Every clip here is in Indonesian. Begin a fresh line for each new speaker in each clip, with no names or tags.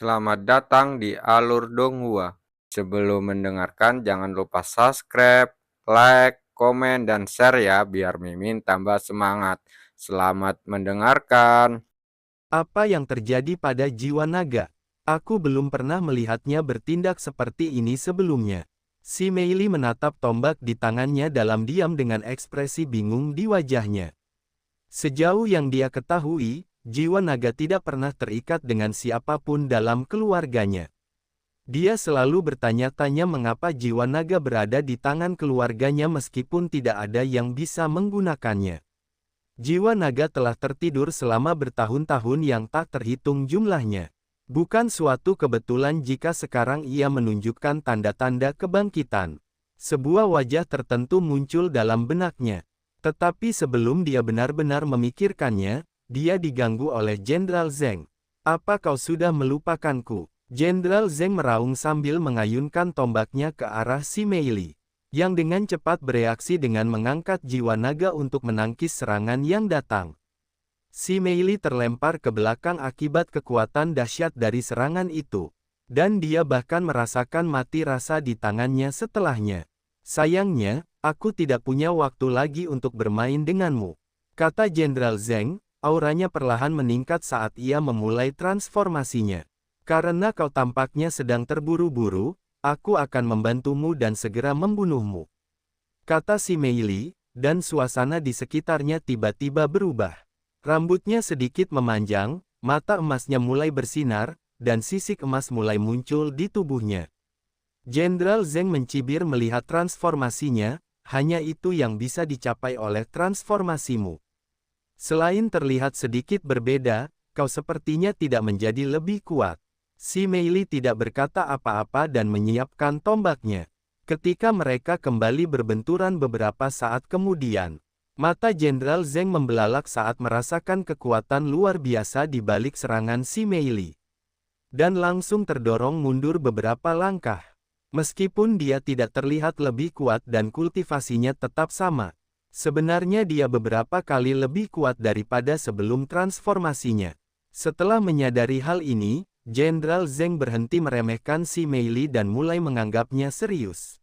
Selamat datang di Alur Donghua. Sebelum mendengarkan, jangan lupa subscribe, like, komen, dan share ya, biar Mimin tambah semangat. Selamat mendengarkan.
Apa yang terjadi pada jiwa naga? Aku belum pernah melihatnya bertindak seperti ini sebelumnya. Si Meili menatap tombak di tangannya dalam diam dengan ekspresi bingung di wajahnya. Sejauh yang dia ketahui, jiwa naga tidak pernah terikat dengan siapapun dalam keluarganya. Dia selalu bertanya-tanya mengapa jiwa naga berada di tangan keluarganya meskipun tidak ada yang bisa menggunakannya. Jiwa naga telah tertidur selama bertahun-tahun yang tak terhitung jumlahnya. Bukan suatu kebetulan jika sekarang ia menunjukkan tanda-tanda kebangkitan. Sebuah wajah tertentu muncul dalam benaknya. Tetapi sebelum dia benar-benar memikirkannya, dia diganggu oleh Jenderal Zheng. "Apa kau sudah melupakanku?" Jenderal Zheng meraung sambil mengayunkan tombaknya ke arah si Meili, yang dengan cepat bereaksi dengan mengangkat jiwa naga untuk menangkis serangan yang datang. Si Meili terlempar ke belakang akibat kekuatan dahsyat dari serangan itu, dan dia bahkan merasakan mati rasa di tangannya setelahnya. "Sayangnya, aku tidak punya waktu lagi untuk bermain denganmu," kata Jenderal Zheng, auranya perlahan meningkat saat ia memulai transformasinya. "Karena kau tampaknya sedang terburu-buru, aku akan membantumu dan segera membunuhmu," kata si Meili, dan suasana di sekitarnya tiba-tiba berubah. Rambutnya sedikit memanjang, mata emasnya mulai bersinar, dan sisik emas mulai muncul di tubuhnya. Jenderal Zheng mencibir melihat transformasinya, "Hanya itu yang bisa dicapai oleh transformasimu. Selain terlihat sedikit berbeda, kau sepertinya tidak menjadi lebih kuat." Si Meili tidak berkata apa-apa dan menyiapkan tombaknya. Ketika mereka kembali berbenturan beberapa saat kemudian, mata Jenderal Zheng membelalak saat merasakan kekuatan luar biasa di balik serangan si Meili. Dan langsung terdorong mundur beberapa langkah. Meskipun dia tidak terlihat lebih kuat dan kultivasinya tetap sama, sebenarnya dia beberapa kali lebih kuat daripada sebelum transformasinya. Setelah menyadari hal ini, Jenderal Zheng berhenti meremehkan si Meili dan mulai menganggapnya serius.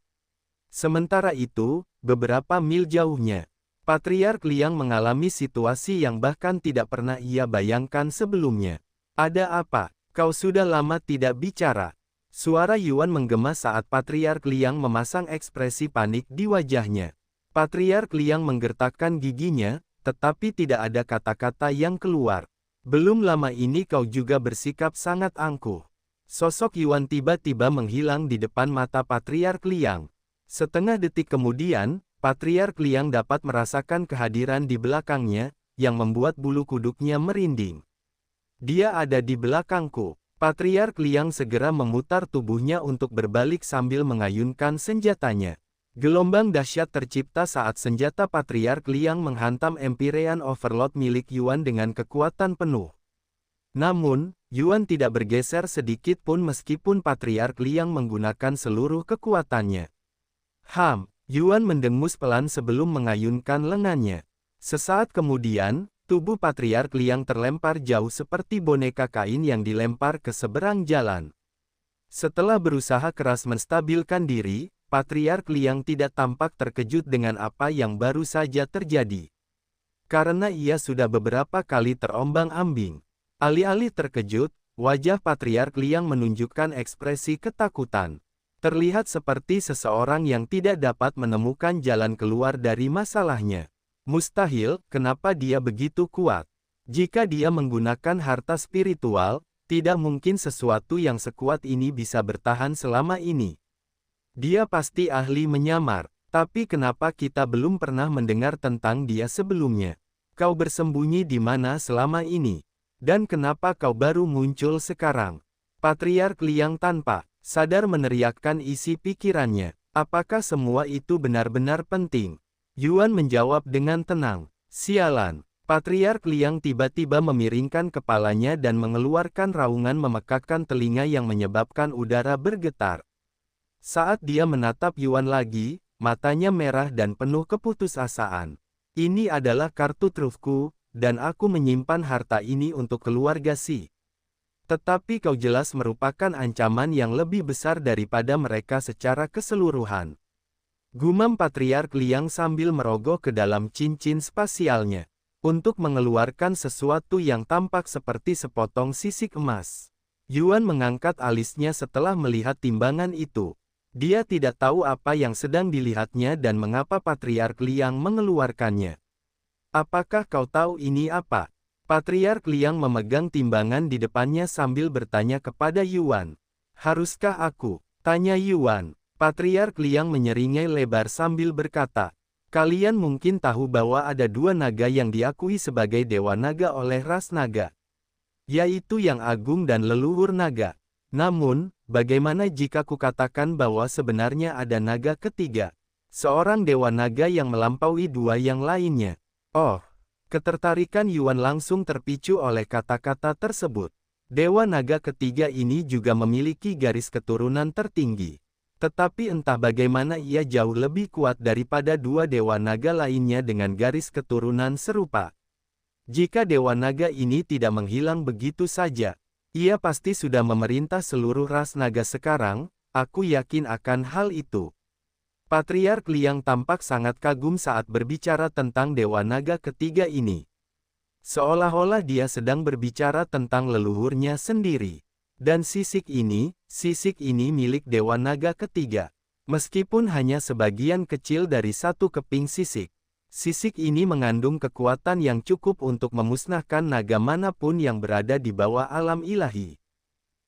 Sementara itu, beberapa mil jauhnya, Patriark Liang mengalami situasi yang bahkan tidak pernah ia bayangkan sebelumnya. "Ada apa? Kau sudah lama tidak bicara." Suara Yuan menggema saat Patriark Liang memasang ekspresi panik di wajahnya. Patriark Liang menggertakkan giginya, tetapi tidak ada kata-kata yang keluar. "Belum lama ini kau juga bersikap sangat angkuh." Sosok Yuan tiba-tiba menghilang di depan mata Patriark Liang. Setengah detik kemudian, Patriark Liang dapat merasakan kehadiran di belakangnya, yang membuat bulu kuduknya merinding. "Dia ada di belakangku." Patriark Liang segera memutar tubuhnya untuk berbalik sambil mengayunkan senjatanya. Gelombang dahsyat tercipta saat senjata Patriark Liang menghantam Empyrean Overlord milik Yuan dengan kekuatan penuh. Namun, Yuan tidak bergeser sedikit pun meskipun Patriark Liang menggunakan seluruh kekuatannya. Yuan mendengus pelan sebelum mengayunkan lengannya. Sesaat kemudian, tubuh Patriark Liang terlempar jauh seperti boneka kain yang dilempar ke seberang jalan. Setelah berusaha keras menstabilkan diri, Patriark Liang tidak tampak terkejut dengan apa yang baru saja terjadi. Karena ia sudah beberapa kali terombang-ambing. Alih-alih terkejut, wajah Patriark Liang menunjukkan ekspresi ketakutan. Terlihat seperti seseorang yang tidak dapat menemukan jalan keluar dari masalahnya. Mustahil, kenapa dia begitu kuat? Jika dia menggunakan harta spiritual, tidak mungkin sesuatu yang sekuat ini bisa bertahan selama ini. Dia pasti ahli menyamar, tapi kenapa kita belum pernah mendengar tentang dia sebelumnya? Kau bersembunyi di mana selama ini? Dan kenapa kau baru muncul sekarang? Patriark Liang tanpa sadar meneriakkan isi pikirannya. Apakah semua itu benar-benar penting? Yuan menjawab dengan tenang. "Sialan." Patriark Liang tiba-tiba memiringkan kepalanya dan mengeluarkan raungan memekakkan telinga yang menyebabkan udara bergetar. Saat dia menatap Yuan lagi, matanya merah dan penuh keputusasaan. "Ini adalah kartu trufku, dan aku menyimpan harta ini untuk keluarga Si." Tetapi kau jelas merupakan ancaman yang lebih besar daripada mereka secara keseluruhan. Gumam Patriark Liang sambil merogoh ke dalam cincin spasialnya, untuk mengeluarkan sesuatu yang tampak seperti sepotong sisik emas. Yuan mengangkat alisnya setelah melihat timbangan itu. Dia tidak tahu apa yang sedang dilihatnya dan mengapa Patriark Liang mengeluarkannya. Apakah kau tahu ini apa? Patriark Liang memegang timbangan di depannya sambil bertanya kepada Yuan. Haruskah aku? Tanya Yuan. Patriark Liang menyeringai lebar sambil berkata, kalian mungkin tahu bahwa ada dua naga yang diakui sebagai dewa naga oleh ras naga, yaitu yang agung dan leluhur naga. Namun, bagaimana jika kukatakan bahwa sebenarnya ada naga ketiga, seorang dewa naga yang melampaui dua yang lainnya? Oh, ketertarikan Yuan langsung terpicu oleh kata-kata tersebut. Dewa naga ketiga ini juga memiliki garis keturunan tertinggi. Tetapi entah bagaimana ia jauh lebih kuat daripada dua dewa naga lainnya dengan garis keturunan serupa. Jika dewa naga ini tidak menghilang begitu saja, ia pasti sudah memerintah seluruh ras naga sekarang, aku yakin akan hal itu. Patriark Liang tampak sangat kagum saat berbicara tentang dewa naga ketiga ini. Seolah-olah dia sedang berbicara tentang leluhurnya sendiri. Dan sisik ini milik dewa naga ketiga. Meskipun hanya sebagian kecil dari satu keping sisik, sisik ini mengandung kekuatan yang cukup untuk memusnahkan naga manapun yang berada di bawah alam ilahi.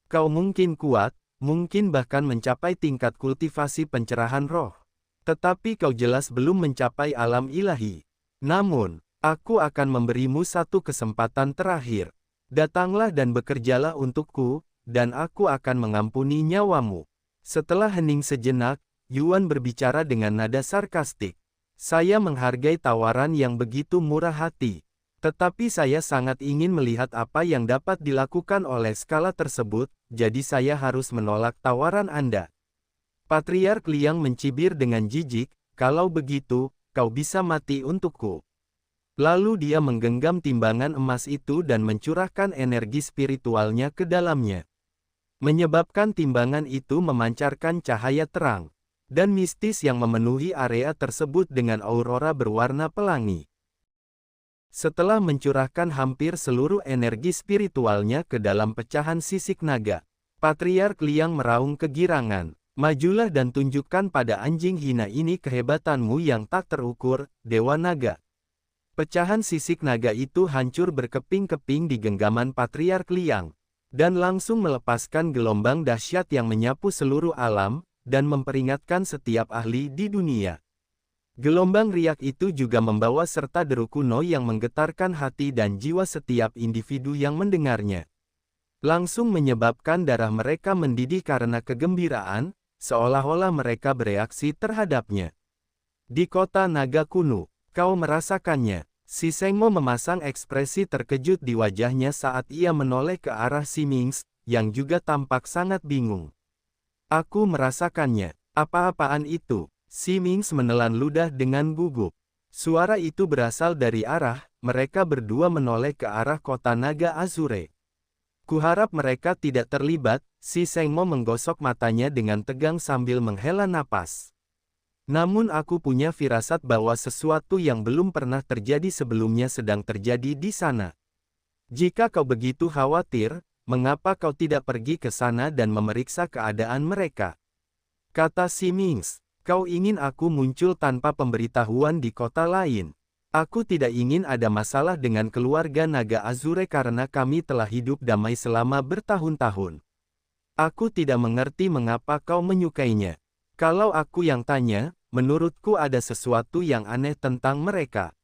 Kau mungkin kuat, mungkin bahkan mencapai tingkat kultivasi pencerahan roh. Tetapi kau jelas belum mencapai alam ilahi. Namun, aku akan memberimu satu kesempatan terakhir. Datanglah dan bekerjalah untukku, dan aku akan mengampuni nyawamu. Setelah hening sejenak, Yuan berbicara dengan nada sarkastik. Saya menghargai tawaran yang begitu murah hati. Tetapi saya sangat ingin melihat apa yang dapat dilakukan oleh skala tersebut, jadi saya harus menolak tawaran Anda. Patriark Liang mencibir dengan jijik, kalau begitu, kau bisa mati untukku. Lalu dia menggenggam timbangan emas itu dan mencurahkan energi spiritualnya ke dalamnya. Menyebabkan timbangan itu memancarkan cahaya terang dan mistis yang memenuhi area tersebut dengan aurora berwarna pelangi. Setelah mencurahkan hampir seluruh energi spiritualnya ke dalam pecahan sisik naga, Patriark Liang meraung kegirangan. Majulah dan tunjukkan pada anjing hina ini kehebatanmu yang tak terukur, Dewa Naga. Pecahan sisik naga itu hancur berkeping-keping di genggaman Patriark Liang, dan langsung melepaskan gelombang dahsyat yang menyapu seluruh alam, dan memperingatkan setiap ahli di dunia. Gelombang riak itu juga membawa serta deru kuno yang menggetarkan hati dan jiwa setiap individu yang mendengarnya. Langsung menyebabkan darah mereka mendidih karena kegembiraan, seolah-olah mereka bereaksi terhadapnya. Di kota naga kuno, kau merasakannya. Si Sengmo memasang ekspresi terkejut di wajahnya saat ia menoleh ke arah si Mings, yang juga tampak sangat bingung. Aku merasakannya. Apa-apaan itu? Si Mings menelan ludah dengan gugup. Suara itu berasal dari arah, mereka berdua menoleh ke arah kota naga Azure. Kuharap mereka tidak terlibat, si Sengmo menggosok matanya dengan tegang sambil menghela napas. Namun aku punya firasat bahwa sesuatu yang belum pernah terjadi sebelumnya sedang terjadi di sana. Jika kau begitu khawatir, mengapa kau tidak pergi ke sana dan memeriksa keadaan mereka? Kata si Mings, kau ingin aku muncul tanpa pemberitahuan di kota lain. Aku tidak ingin ada masalah dengan keluarga naga Azure karena kami telah hidup damai selama bertahun-tahun. Aku tidak mengerti mengapa kau menyukainya. Kalau aku yang tanya, menurutku ada sesuatu yang aneh tentang mereka.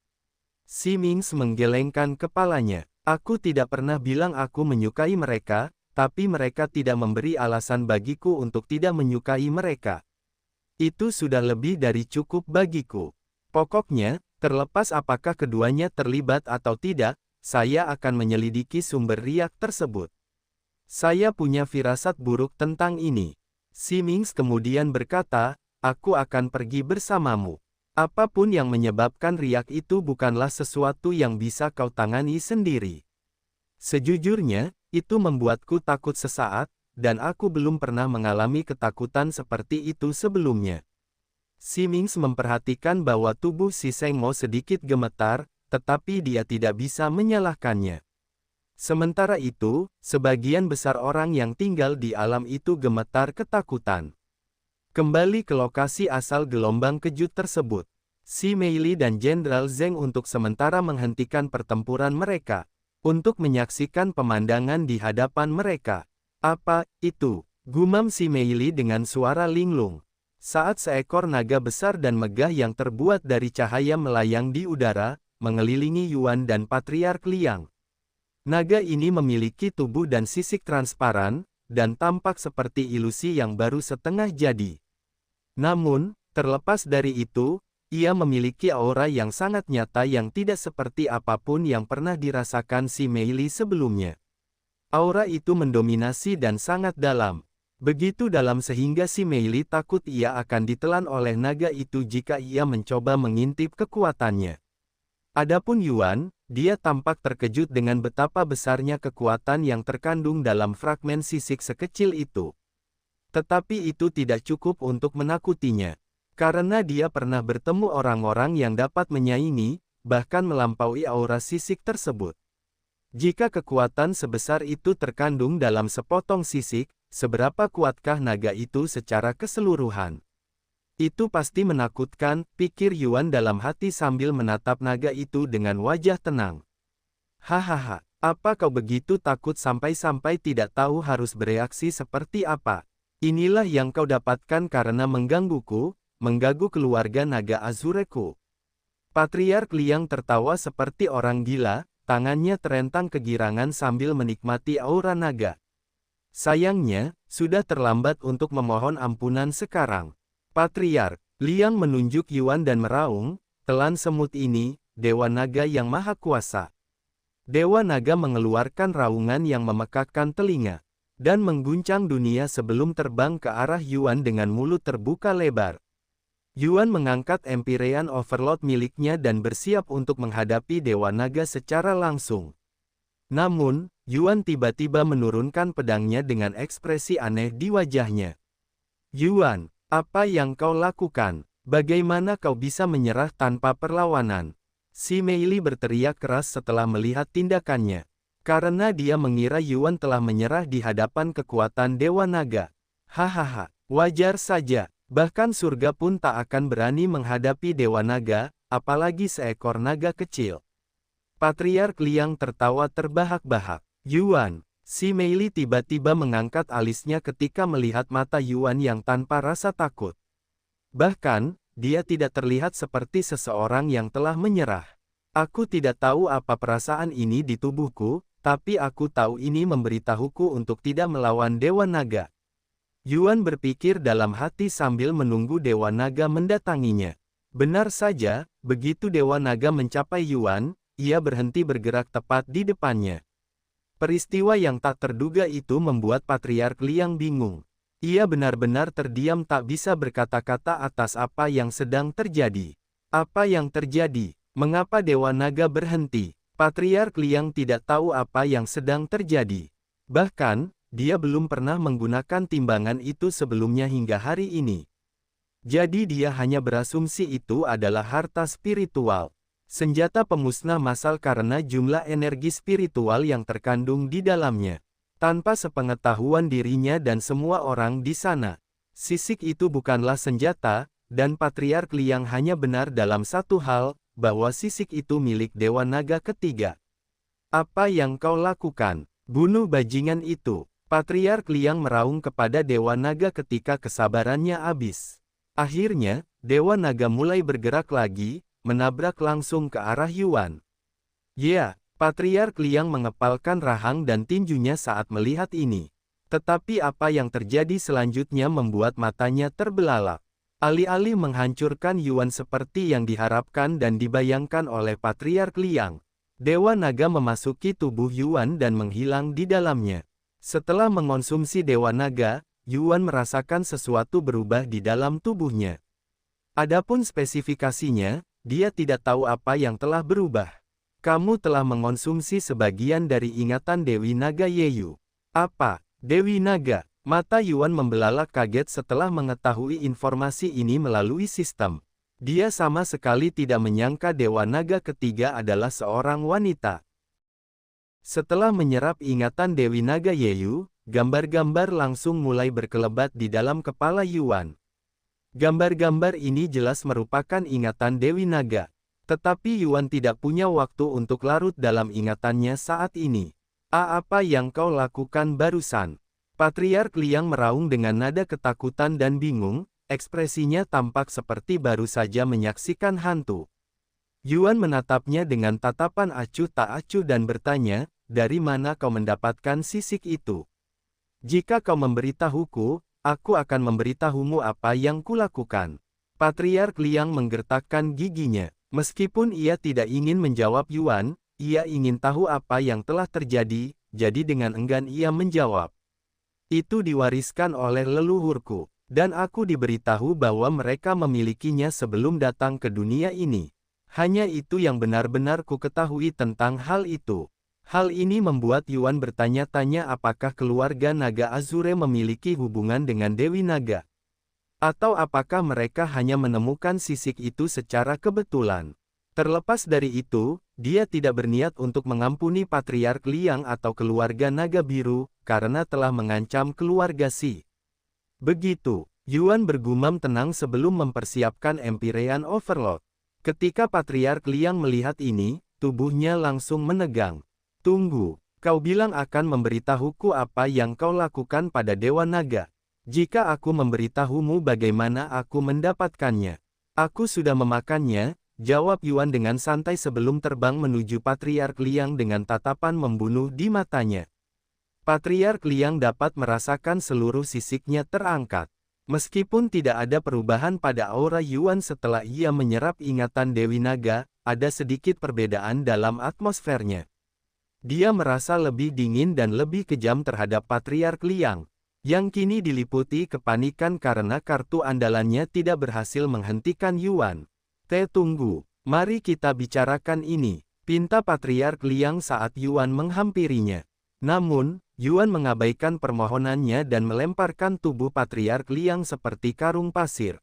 Si Mings menggelengkan kepalanya. Aku tidak pernah bilang aku menyukai mereka, tapi mereka tidak memberi alasan bagiku untuk tidak menyukai mereka. Itu sudah lebih dari cukup bagiku. Pokoknya, terlepas apakah keduanya terlibat atau tidak, saya akan menyelidiki sumber riak tersebut. Saya punya firasat buruk tentang ini. Si Mings kemudian berkata, aku akan pergi bersamamu. Apapun yang menyebabkan riak itu bukanlah sesuatu yang bisa kau tangani sendiri. Sejujurnya, Itu membuatku takut sesaat, dan aku belum pernah mengalami ketakutan seperti itu sebelumnya. Si Mings memperhatikan bahwa tubuh si Seng Mo sedikit gemetar, tetapi dia tidak bisa menyalahkannya. Sementara itu, sebagian besar orang yang tinggal di alam itu gemetar ketakutan. Kembali ke lokasi asal gelombang kejut tersebut, si Meili dan Jenderal Zheng untuk sementara menghentikan pertempuran mereka, untuk menyaksikan pemandangan di hadapan mereka. Apa itu? Gumam si Meili dengan suara linglung. Saat seekor naga besar dan megah yang terbuat dari cahaya melayang di udara, mengelilingi Yuan dan Patriark Liang. Naga ini memiliki tubuh dan sisik transparan, dan tampak seperti ilusi yang baru setengah jadi. Namun, terlepas dari itu, ia memiliki aura yang sangat nyata yang tidak seperti apapun yang pernah dirasakan si Meili sebelumnya. Aura itu mendominasi dan sangat dalam. Begitu dalam sehingga si Meili takut ia akan ditelan oleh naga itu jika ia mencoba mengintip kekuatannya. Adapun Yuan, dia tampak terkejut dengan betapa besarnya kekuatan yang terkandung dalam fragmen sisik sekecil itu. Tetapi itu tidak cukup untuk menakutinya. Karena dia pernah bertemu orang-orang yang dapat menyaingi, bahkan melampaui aura sisik tersebut. Jika kekuatan sebesar itu terkandung dalam sepotong sisik, seberapa kuatkah naga itu secara keseluruhan? Itu pasti menakutkan, pikir Yuan dalam hati sambil menatap naga itu dengan wajah tenang. Hahaha, apa kau begitu takut sampai-sampai tidak tahu harus bereaksi seperti apa? Inilah yang kau dapatkan karena menggangguku, mengganggu keluarga naga Azureku. Patriark Liang tertawa seperti orang gila, tangannya terentang kegirangan sambil menikmati aura naga. Sayangnya, sudah terlambat untuk memohon ampunan sekarang. Patriark Liang menunjuk Yuan dan meraung, telan semut ini, Dewa Naga yang Maha Kuasa. Dewa Naga mengeluarkan raungan yang memekakkan telinga, dan mengguncang dunia sebelum terbang ke arah Yuan dengan mulut terbuka lebar. Yuan mengangkat Empyrean Overlord miliknya dan bersiap untuk menghadapi Dewa Naga secara langsung. Namun, Yuan tiba-tiba menurunkan pedangnya dengan ekspresi aneh di wajahnya. Yuan, apa yang kau lakukan? Bagaimana kau bisa menyerah tanpa perlawanan? Si Meili berteriak keras setelah melihat tindakannya. Karena dia mengira Yuan telah menyerah di hadapan kekuatan Dewa Naga. Hahaha, wajar saja. Bahkan surga pun tak akan berani menghadapi Dewa Naga, apalagi seekor naga kecil. Patriark Liang tertawa terbahak-bahak. Yuan. Si Meili tiba-tiba mengangkat alisnya ketika melihat mata Yuan yang tanpa rasa takut. Bahkan, dia tidak terlihat seperti seseorang yang telah menyerah. Aku tidak tahu apa perasaan ini di tubuhku, tapi aku tahu ini memberitahuku untuk tidak melawan Dewa Naga. Yuan berpikir dalam hati sambil menunggu Dewa Naga mendatanginya. Benar saja, begitu Dewa Naga mencapai Yuan, ia berhenti bergerak tepat di depannya. Peristiwa yang tak terduga itu membuat Patriark Liang bingung. Ia benar-benar terdiam tak bisa berkata-kata atas apa yang sedang terjadi. Apa yang terjadi? Mengapa Dewa Naga berhenti? Patriark Liang tidak tahu apa yang sedang terjadi. Bahkan, dia belum pernah menggunakan timbangan itu sebelumnya hingga hari ini. Jadi dia hanya berasumsi itu adalah harta spiritual. Senjata pemusnah massal karena jumlah energi spiritual yang terkandung di dalamnya. Tanpa sepengetahuan dirinya dan semua orang di sana. Sisik itu bukanlah senjata, dan Patriark Liang hanya benar dalam satu hal, bahwa sisik itu milik Dewa Naga ketiga. Apa yang kau lakukan? Bunuh bajingan itu. Patriark Liang meraung kepada Dewa Naga ketika kesabarannya habis. Akhirnya, Dewa Naga mulai bergerak lagi, menabrak langsung ke arah Yuan. Ya, Patriark Liang mengepalkan rahang dan tinjunya saat melihat ini. Tetapi apa yang terjadi selanjutnya membuat matanya terbelalak. Alih-alih menghancurkan Yuan seperti yang diharapkan dan dibayangkan oleh Patriark Liang, Dewa Naga memasuki tubuh Yuan dan menghilang di dalamnya. Setelah mengonsumsi Dewa Naga, Yuan merasakan sesuatu berubah di dalam tubuhnya. Adapun spesifikasinya, dia tidak tahu apa yang telah berubah. Kamu telah mengonsumsi sebagian dari ingatan Dewi Naga Yeyu. Apa? Dewi Naga? Mata Yuan membelalak kaget setelah mengetahui informasi ini melalui sistem. Dia sama sekali tidak menyangka Dewa Naga ketiga adalah seorang wanita. Setelah menyerap ingatan Dewi Naga Yeyu, gambar-gambar langsung mulai berkelebat di dalam kepala Yuan. Gambar-gambar ini jelas merupakan ingatan Dewi Naga. Tetapi Yuan tidak punya waktu untuk larut dalam ingatannya saat ini. Apa yang kau lakukan barusan? Patriark Liang meraung dengan nada ketakutan dan bingung, ekspresinya tampak seperti baru saja menyaksikan hantu. Yuan menatapnya dengan tatapan acuh tak acuh dan bertanya, dari mana kau mendapatkan sisik itu? Jika kau memberitahuku, aku akan memberitahumu apa yang kulakukan. Patriark Liang menggertakkan giginya. Meskipun ia tidak ingin menjawab Yuan, ia ingin tahu apa yang telah terjadi, jadi dengan enggan ia menjawab. Itu diwariskan oleh leluhurku, dan aku diberitahu bahwa mereka memilikinya sebelum datang ke dunia ini. Hanya itu yang benar-benar ku ketahui tentang hal itu. Hal ini membuat Yuan bertanya-tanya apakah keluarga Naga Azure memiliki hubungan dengan Dewi Naga. Atau apakah mereka hanya menemukan sisik itu secara kebetulan. Terlepas dari itu, dia tidak berniat untuk mengampuni Patriark Liang atau keluarga Naga Biru, karena telah mengancam keluarga Si. Begitu, Yuan bergumam tenang sebelum mempersiapkan Empyrean Overload. Ketika Patriark Liang melihat ini, tubuhnya langsung menegang. Tunggu, kau bilang akan memberitahuku apa yang kau lakukan pada Dewa Naga. Jika aku memberitahumu bagaimana aku mendapatkannya. Aku sudah memakannya, jawab Yuan dengan santai sebelum terbang menuju Patriark Liang dengan tatapan membunuh di matanya. Patriark Liang dapat merasakan seluruh sisiknya terangkat. Meskipun tidak ada perubahan pada aura Yuan setelah ia menyerap ingatan Dewi Naga, ada sedikit perbedaan dalam atmosfernya. Dia merasa lebih dingin dan lebih kejam terhadap Patriark Liang, yang kini diliputi kepanikan karena kartu andalannya tidak berhasil menghentikan Yuan. Tunggu, mari kita bicarakan ini, pinta Patriark Liang saat Yuan menghampirinya. Namun, Yuan mengabaikan permohonannya dan melemparkan tubuh Patriark Liang seperti karung pasir.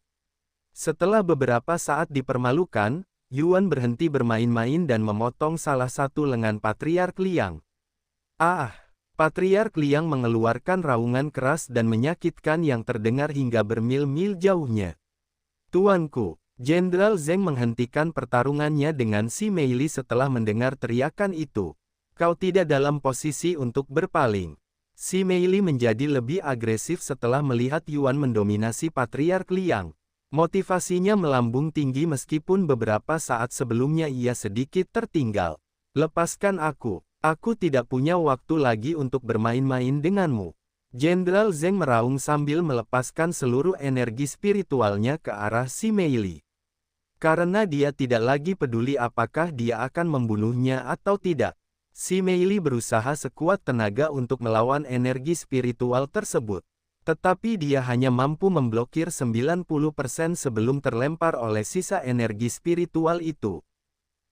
Setelah beberapa saat dipermalukan, Yuan berhenti bermain-main dan memotong salah satu lengan Patriark Liang. Patriark Liang mengeluarkan raungan keras dan menyakitkan yang terdengar hingga bermil-mil jauhnya. Tuanku, Jenderal Zeng menghentikan pertarungannya dengan si Meili setelah mendengar teriakan itu. Kau tidak dalam posisi untuk berpaling. Si Meili menjadi lebih agresif setelah melihat Yuan mendominasi Patriark Liang. Motivasinya melambung tinggi meskipun beberapa saat sebelumnya ia sedikit tertinggal. Lepaskan aku tidak punya waktu lagi untuk bermain-main denganmu. Jenderal Zeng meraung sambil melepaskan seluruh energi spiritualnya ke arah si Meili. Karena dia tidak lagi peduli apakah dia akan membunuhnya atau tidak. Si Meili berusaha sekuat tenaga untuk melawan energi spiritual tersebut. Tetapi dia hanya mampu memblokir 90% sebelum terlempar oleh sisa energi spiritual itu.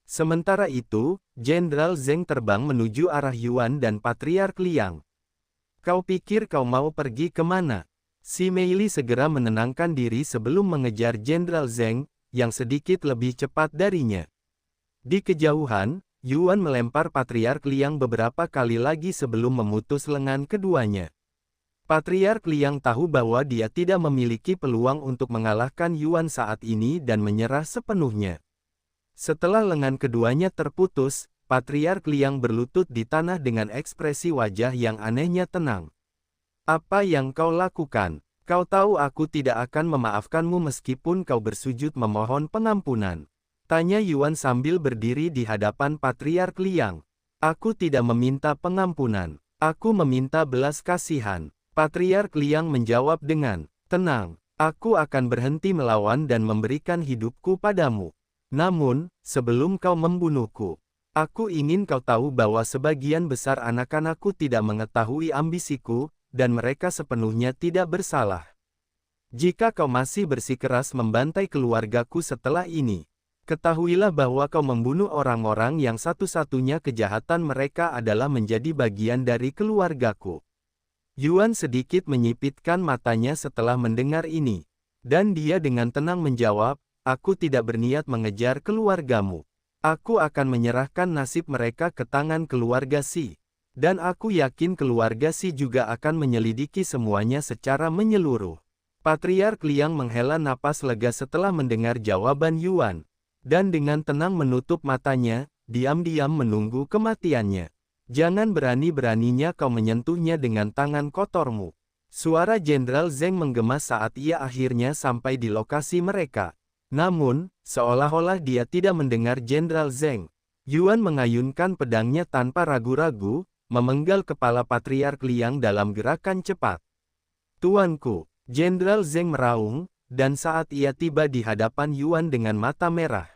Sementara itu, Jenderal Zeng terbang menuju arah Yuan dan Patriark Liang. Kau pikir kau mau pergi kemana? Si Meili segera menenangkan diri sebelum mengejar Jenderal Zeng, yang sedikit lebih cepat darinya. Di kejauhan, Yuan melempar Patriark Liang beberapa kali lagi sebelum memutus lengan keduanya. Patriark Liang tahu bahwa dia tidak memiliki peluang untuk mengalahkan Yuan saat ini dan menyerah sepenuhnya. Setelah lengan keduanya terputus, Patriark Liang berlutut di tanah dengan ekspresi wajah yang anehnya tenang. Apa yang kau lakukan? Kau tahu aku tidak akan memaafkanmu meskipun kau bersujud memohon pengampunan. Tanya Yuan sambil berdiri di hadapan Patriark Liang. Aku tidak meminta pengampunan. Aku meminta belas kasihan. Patriark Liang menjawab dengan tenang. Aku akan berhenti melawan dan memberikan hidupku padamu. Namun, sebelum kau membunuhku, aku ingin kau tahu bahwa sebagian besar anak-anakku tidak mengetahui ambisiku, dan mereka sepenuhnya tidak bersalah. Jika kau masih bersikeras membantai keluargaku setelah ini, Ketahuilah bahwa kau membunuh orang-orang yang satu-satunya kejahatan mereka adalah menjadi bagian dari keluargaku. Yuan sedikit menyipitkan matanya setelah mendengar ini. Dan dia dengan tenang menjawab, aku tidak berniat mengejar keluargamu. Aku akan menyerahkan nasib mereka ke tangan keluarga Si. Dan aku yakin keluarga Si juga akan menyelidiki semuanya secara menyeluruh. Patriark Liang menghela napas lega setelah mendengar jawaban Yuan. Dan dengan tenang menutup matanya, diam-diam menunggu kematiannya. Jangan berani-beraninya kau menyentuhnya dengan tangan kotormu. Suara Jenderal Zeng menggema saat ia akhirnya sampai di lokasi mereka. Namun, seolah-olah dia tidak mendengar Jenderal Zeng. Yuan mengayunkan pedangnya tanpa ragu-ragu, memenggal kepala Patriark Liang dalam gerakan cepat. Tuanku, Jenderal Zeng meraung, dan saat ia tiba di hadapan Yuan dengan mata merah,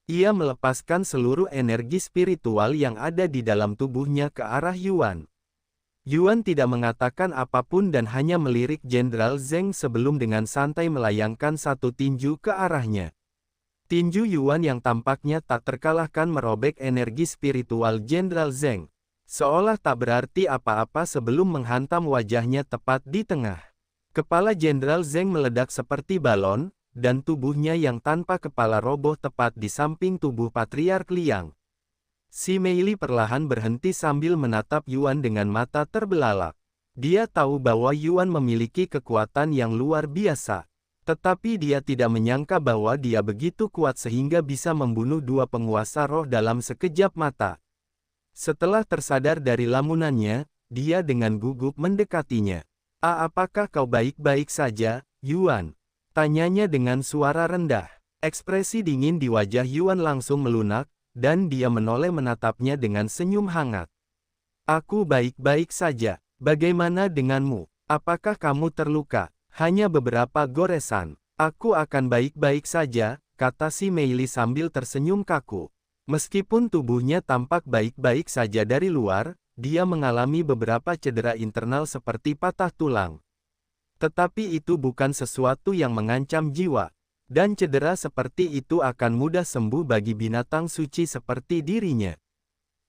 ia melepaskan seluruh energi spiritual yang ada di dalam tubuhnya ke arah Yuan. Yuan tidak mengatakan apapun dan hanya melirik Jenderal Zeng sebelum dengan santai melayangkan satu tinju ke arahnya. Tinju Yuan yang tampaknya tak terkalahkan merobek energi spiritual Jenderal Zeng, seolah tak berarti apa-apa sebelum menghantam wajahnya tepat di tengah. Kepala Jenderal Zeng meledak seperti balon, dan tubuhnya yang tanpa kepala roboh tepat di samping tubuh Patriark Liang. Si Meili perlahan berhenti sambil menatap Yuan dengan mata terbelalak. Dia tahu bahwa Yuan memiliki kekuatan yang luar biasa. Tetapi dia tidak menyangka bahwa dia begitu kuat sehingga bisa membunuh dua penguasa roh dalam sekejap mata. Setelah tersadar dari lamunannya, dia dengan gugup mendekatinya. Apakah kau baik-baik saja, Yuan? Tanyanya dengan suara rendah. Ekspresi dingin di wajah Yuan langsung melunak, dan dia menoleh menatapnya dengan senyum hangat. Aku baik-baik saja. Bagaimana denganmu? Apakah kamu terluka? Hanya beberapa goresan. Aku akan baik-baik saja, kata si Meili sambil tersenyum kaku. Meskipun tubuhnya tampak baik-baik saja dari luar, dia mengalami beberapa cedera internal seperti patah tulang. Tetapi itu bukan sesuatu yang mengancam jiwa. Dan cedera seperti itu akan mudah sembuh bagi binatang suci seperti dirinya.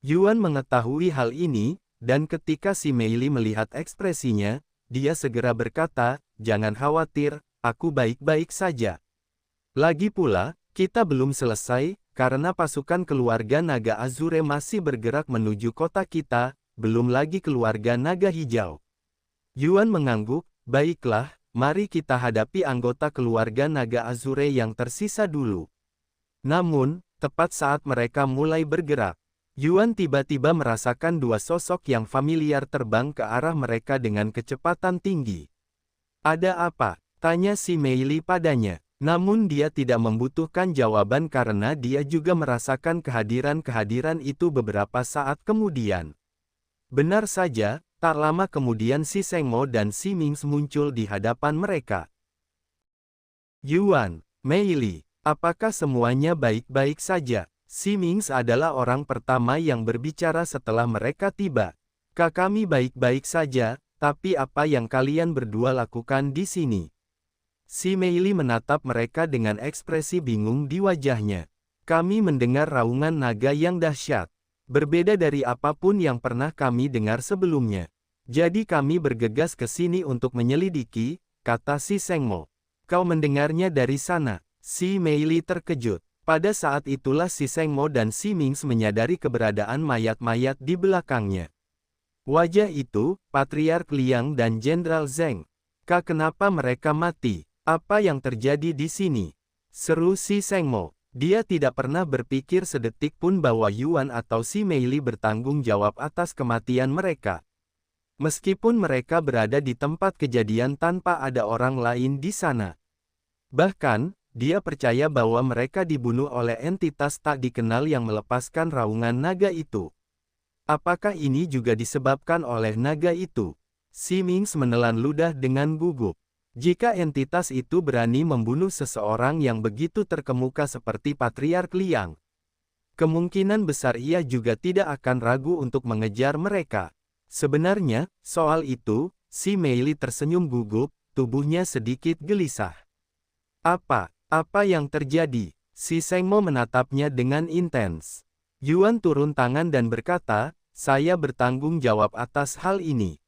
Yuan mengetahui hal ini, dan ketika si Meili melihat ekspresinya, dia segera berkata, jangan khawatir, aku baik-baik saja. Lagi pula, kita belum selesai, karena pasukan keluarga naga Azure masih bergerak menuju kota kita, belum lagi keluarga naga hijau. Yuan mengangguk, baiklah, mari kita hadapi anggota keluarga naga Azure yang tersisa dulu. Namun, tepat saat mereka mulai bergerak, Yuan tiba-tiba merasakan dua sosok yang familiar terbang ke arah mereka dengan kecepatan tinggi. Ada apa? Tanya si Meili padanya. Namun dia tidak membutuhkan jawaban karena dia juga merasakan kehadiran-kehadiran itu beberapa saat kemudian. Benar saja, tak lama kemudian si Sengmo dan si Mings muncul di hadapan mereka. Yuan, Meili, apakah semuanya baik-baik saja? Si Mings adalah orang pertama yang berbicara setelah mereka tiba. Kami baik-baik saja, tapi apa yang kalian berdua lakukan di sini? Si Meili menatap mereka dengan ekspresi bingung di wajahnya. Kami mendengar raungan naga yang dahsyat. Berbeda dari apapun yang pernah kami dengar sebelumnya. Jadi kami bergegas ke sini untuk menyelidiki, kata si Sengmo. Kau mendengarnya dari sana. Si Meili terkejut. Pada saat itulah si Sengmo dan si Mings menyadari keberadaan mayat-mayat di belakangnya. Wajah itu, Patriark Liang dan Jenderal Zeng. Kenapa mereka mati? Apa yang terjadi di sini? Seru si Sengmo. Dia tidak pernah berpikir sedetik pun bahwa Yuan atau si Meili bertanggung jawab atas kematian mereka. Meskipun mereka berada di tempat kejadian tanpa ada orang lain di sana. Bahkan, dia percaya bahwa mereka dibunuh oleh entitas tak dikenal yang melepaskan raungan naga itu. Apakah ini juga disebabkan oleh naga itu? Si Mings menelan ludah dengan gugup. Jika entitas itu berani membunuh seseorang yang begitu terkemuka seperti Patriark Liang, kemungkinan besar ia juga tidak akan ragu untuk mengejar mereka. Sebenarnya, soal itu, si Meili tersenyum gugup, tubuhnya sedikit gelisah. Apa yang terjadi? Si Sengmo menatapnya dengan intens. Yuan turun tangan dan berkata, saya bertanggung jawab atas hal ini.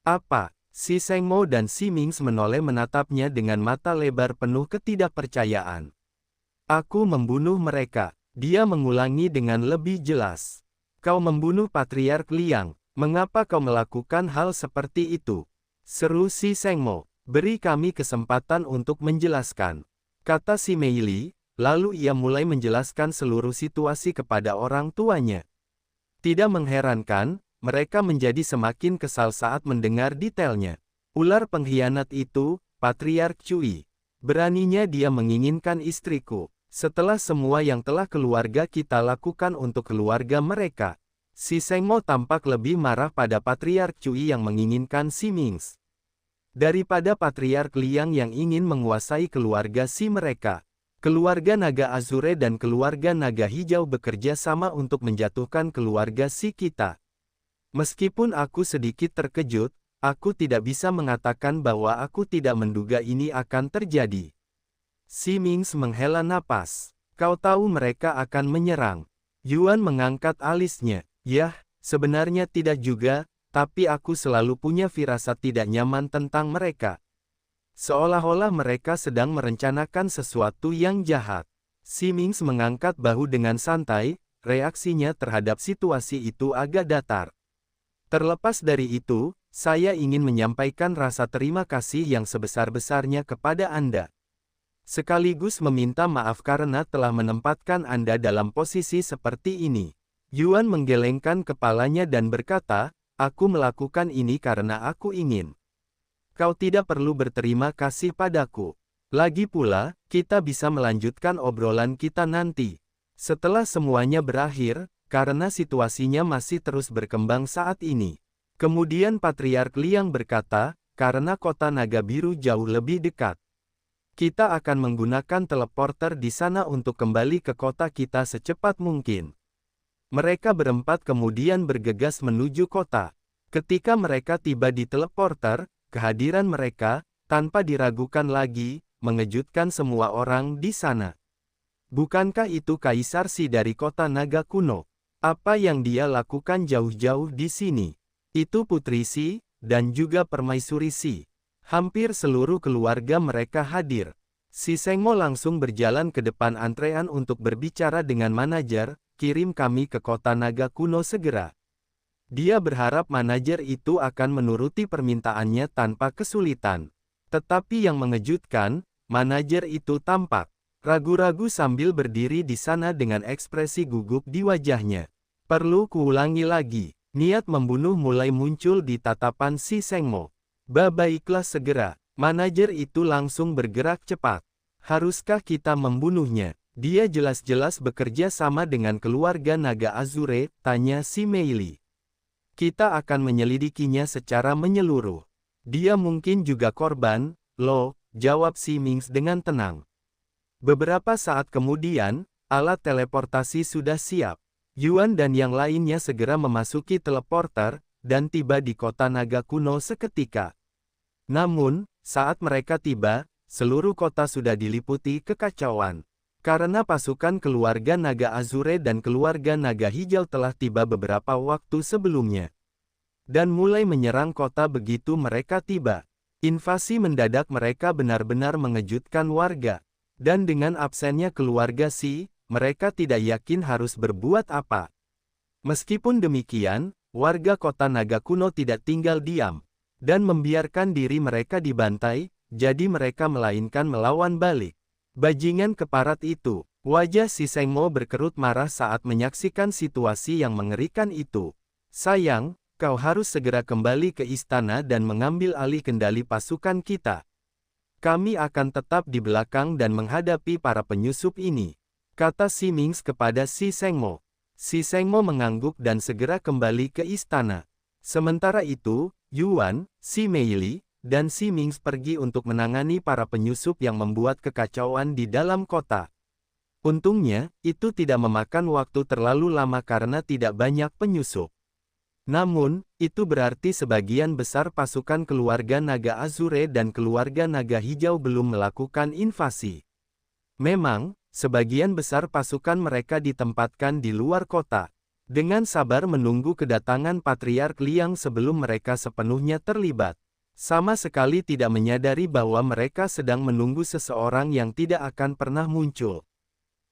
Apa? Si Sengmo dan Si Mings menoleh menatapnya dengan mata lebar penuh ketidakpercayaan. Aku membunuh mereka. Dia mengulangi dengan lebih jelas. Kau membunuh Patriark Liang. Mengapa kau melakukan hal seperti itu? Seru Si Sengmo. Beri kami kesempatan untuk menjelaskan. Kata si Meili, lalu ia mulai menjelaskan seluruh situasi kepada orang tuanya. Tidak mengherankan, mereka menjadi semakin kesal saat mendengar detailnya. Ular pengkhianat itu, Patriark Cui. Beraninya dia menginginkan istriku. Setelah semua yang telah keluarga kita lakukan untuk keluarga mereka. Si Sengmo tampak lebih marah pada Patriark Cui yang menginginkan Si Mings. Daripada Patriark Liang yang ingin menguasai keluarga si mereka. Keluarga Naga Azure dan keluarga Naga Hijau bekerja sama untuk menjatuhkan keluarga si kita. Meskipun aku sedikit terkejut, aku tidak bisa mengatakan bahwa aku tidak menduga ini akan terjadi. Si Mings menghela napas. Kau tahu mereka akan menyerang. Yuan mengangkat alisnya. Yah, sebenarnya tidak juga, tapi aku selalu punya firasat tidak nyaman tentang mereka. Seolah-olah mereka sedang merencanakan sesuatu yang jahat. Si Mings mengangkat bahu dengan santai, reaksinya terhadap situasi itu agak datar. Terlepas dari itu, saya ingin menyampaikan rasa terima kasih yang sebesar-besarnya kepada Anda. Sekaligus meminta maaf karena telah menempatkan Anda dalam posisi seperti ini. Yuan menggelengkan kepalanya dan berkata, aku melakukan ini karena aku ingin. Kau tidak perlu berterima kasih padaku. Lagi pula, kita bisa melanjutkan obrolan kita nanti. Setelah semuanya berakhir, karena situasinya masih terus berkembang saat ini. Kemudian Patriark Liang berkata, karena kota Naga Biru jauh lebih dekat. Kita akan menggunakan teleporter di sana untuk kembali ke kota kita secepat mungkin. Mereka berempat kemudian bergegas menuju kota. Ketika mereka tiba di teleporter, kehadiran mereka, tanpa diragukan lagi, mengejutkan semua orang di sana. Bukankah itu Kaisar Si dari kota Naga Kuno? Apa yang dia lakukan jauh-jauh di sini? Itu Putri Si, dan juga Permaisuri Si. Hampir seluruh keluarga mereka hadir. Si Sengmo langsung berjalan ke depan antrean untuk berbicara dengan manajer, kirim kami ke kota Naga Kuno segera. Dia berharap manajer itu akan menuruti permintaannya tanpa kesulitan. Tetapi yang mengejutkan, manajer itu tampak ragu-ragu sambil berdiri di sana dengan ekspresi gugup di wajahnya. Perlu kuulangi lagi, niat membunuh mulai muncul di tatapan si Sengmo. Baiklah segera, manajer itu langsung bergerak cepat. Haruskah kita membunuhnya? Dia jelas-jelas bekerja sama dengan keluarga Naga Azure, tanya si Meili. Kita akan menyelidikinya secara menyeluruh. Dia mungkin juga korban, loh, jawab si Mings dengan tenang. Beberapa saat kemudian, alat teleportasi sudah siap. Yuan dan yang lainnya segera memasuki teleporter, dan tiba di kota Naga Kuno seketika. Namun, saat mereka tiba, seluruh kota sudah diliputi kekacauan. Karena pasukan keluarga Naga Azure dan keluarga Naga Hijau telah tiba beberapa waktu sebelumnya. Dan mulai menyerang kota begitu mereka tiba. Invasi mendadak mereka benar-benar mengejutkan warga. Dan dengan absennya keluarga Si, mereka tidak yakin harus berbuat apa. Meskipun demikian, warga kota Naga Kuno tidak tinggal diam, dan membiarkan diri mereka dibantai, jadi mereka melainkan melawan balik. Bajingan keparat itu, wajah si Sengmo berkerut marah saat menyaksikan situasi yang mengerikan itu. Sayang, kau harus segera kembali ke istana dan mengambil alih kendali pasukan kita. Kami akan tetap di belakang dan menghadapi para penyusup ini, kata si Mings kepada si Sengmo. Si Sengmo mengangguk dan segera kembali ke istana. Sementara itu, Yuan, si Meili, dan si Mings pergi untuk menangani para penyusup yang membuat kekacauan di dalam kota. Untungnya, itu tidak memakan waktu terlalu lama karena tidak banyak penyusup. Namun, itu berarti sebagian besar pasukan keluarga Naga Azure dan keluarga Naga Hijau belum melakukan invasi. Memang, sebagian besar pasukan mereka ditempatkan di luar kota, dengan sabar menunggu kedatangan Patriark Liang sebelum mereka sepenuhnya terlibat. Sama sekali tidak menyadari bahwa mereka sedang menunggu seseorang yang tidak akan pernah muncul.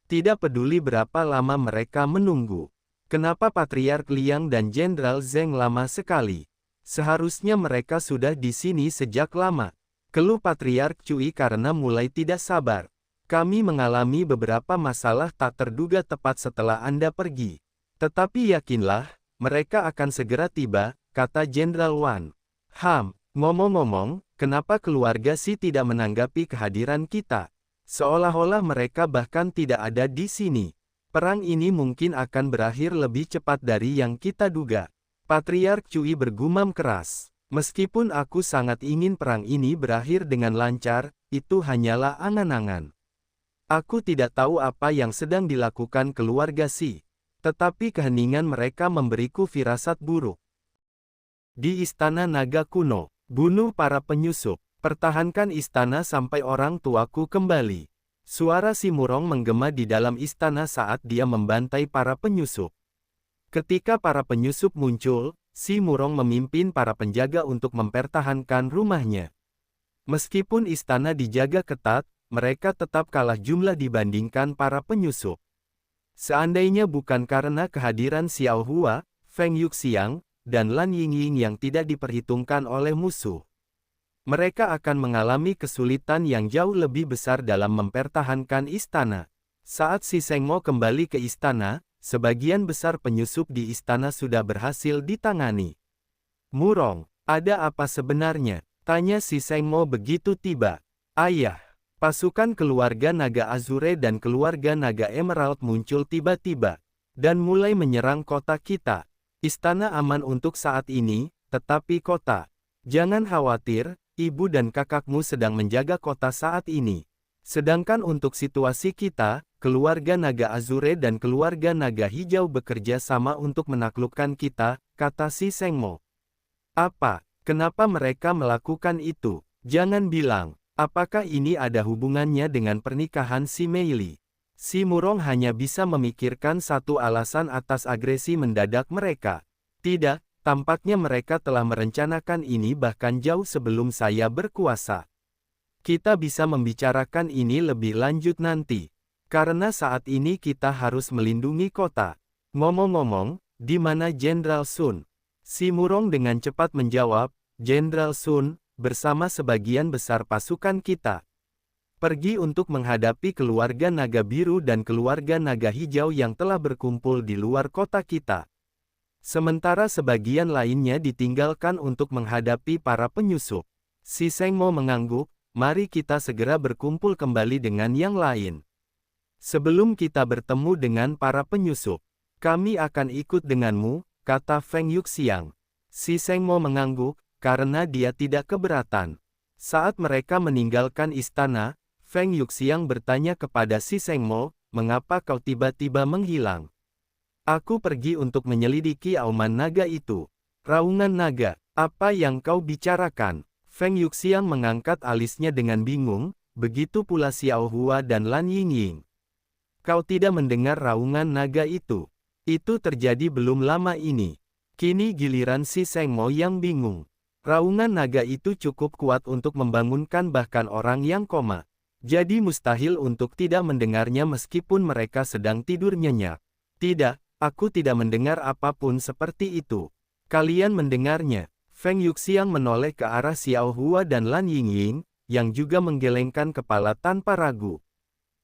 Tidak peduli berapa lama mereka menunggu. Kenapa Patriark Liang dan Jenderal Zheng lama sekali? Seharusnya mereka sudah di sini sejak lama. Keluh Patriark Cui karena mulai tidak sabar. Kami mengalami beberapa masalah tak terduga tepat setelah Anda pergi. Tetapi yakinlah, mereka akan segera tiba, kata Jenderal Wan. Ngomong-ngomong, kenapa keluarga Si tidak menanggapi kehadiran kita? Seolah-olah mereka bahkan tidak ada di sini. Perang ini mungkin akan berakhir lebih cepat dari yang kita duga. Patriark Cui bergumam keras. Meskipun aku sangat ingin perang ini berakhir dengan lancar, itu hanyalah angan-angan. Aku tidak tahu apa yang sedang dilakukan keluarga Si. Tetapi keheningan mereka memberiku firasat buruk. Di Istana Naga Kuno. Bunuh para penyusup. Pertahankan istana sampai orang tuaku kembali. Suara Si Murong menggema di dalam istana saat dia membantai para penyusup. Ketika para penyusup muncul, Si Murong memimpin para penjaga untuk mempertahankan rumahnya. Meskipun istana dijaga ketat, mereka tetap kalah jumlah dibandingkan para penyusup. Seandainya bukan karena kehadiran Xiao Hua, Feng Yuxiang, dan Lan Yingying yang tidak diperhitungkan oleh musuh, mereka akan mengalami kesulitan yang jauh lebih besar dalam mempertahankan istana. Saat Si Sengmo kembali ke istana, sebagian besar penyusup di istana sudah berhasil ditangani. Murong, ada apa sebenarnya? Tanya Si Sengmo begitu tiba. Ayah, pasukan keluarga Naga Azure dan keluarga Naga Emerald muncul tiba-tiba, dan mulai menyerang kota kita. Istana aman untuk saat ini, tetapi kota. Jangan khawatir, ibu dan kakakmu sedang menjaga kota saat ini. Sedangkan untuk situasi kita, keluarga Naga Azure dan keluarga Naga Hijau bekerja sama untuk menaklukkan kita, kata Si Sengmo. Apa? Kenapa mereka melakukan itu? Jangan bilang, apakah ini ada hubungannya dengan pernikahan Si Meili? Si Murong hanya bisa memikirkan satu alasan atas agresi mendadak mereka. Tidak, tampaknya mereka telah merencanakan ini bahkan jauh sebelum saya berkuasa. Kita bisa membicarakan ini lebih lanjut nanti. Karena saat ini kita harus melindungi kota. Ngomong-ngomong, di mana Jenderal Sun? Si Murong dengan cepat menjawab, Jenderal Sun, bersama sebagian besar pasukan kita. Pergi untuk menghadapi keluarga Naga Biru dan keluarga Naga Hijau yang telah berkumpul di luar kota kita. Sementara sebagian lainnya ditinggalkan untuk menghadapi para penyusup. Si Sengmo mengangguk, mari kita segera berkumpul kembali dengan yang lain. Sebelum kita bertemu dengan para penyusup, kami akan ikut denganmu, kata Feng Yuxiang. Si Sengmo mengangguk, karena dia tidak keberatan. Saat mereka meninggalkan istana, Feng Yuxiang bertanya kepada Si Sengmo, mengapa kau tiba-tiba menghilang? Aku pergi untuk menyelidiki auman naga itu. Raungan naga, apa yang kau bicarakan? Feng Yuxiang mengangkat alisnya dengan bingung, begitu pula Xiao Hua dan Lan Yingying. Kau tidak mendengar raungan naga itu? Itu terjadi belum lama ini. Kini giliran Si Sengmo yang bingung. Raungan naga itu cukup kuat untuk membangunkan bahkan orang yang koma. Jadi mustahil untuk tidak mendengarnya meskipun mereka sedang tidur nyenyak. Tidak, aku tidak mendengar apapun seperti itu. Kalian mendengarnya. Feng Yuxiang menoleh ke arah Xiao Hua dan Lan Yingying, yang juga menggelengkan kepala tanpa ragu.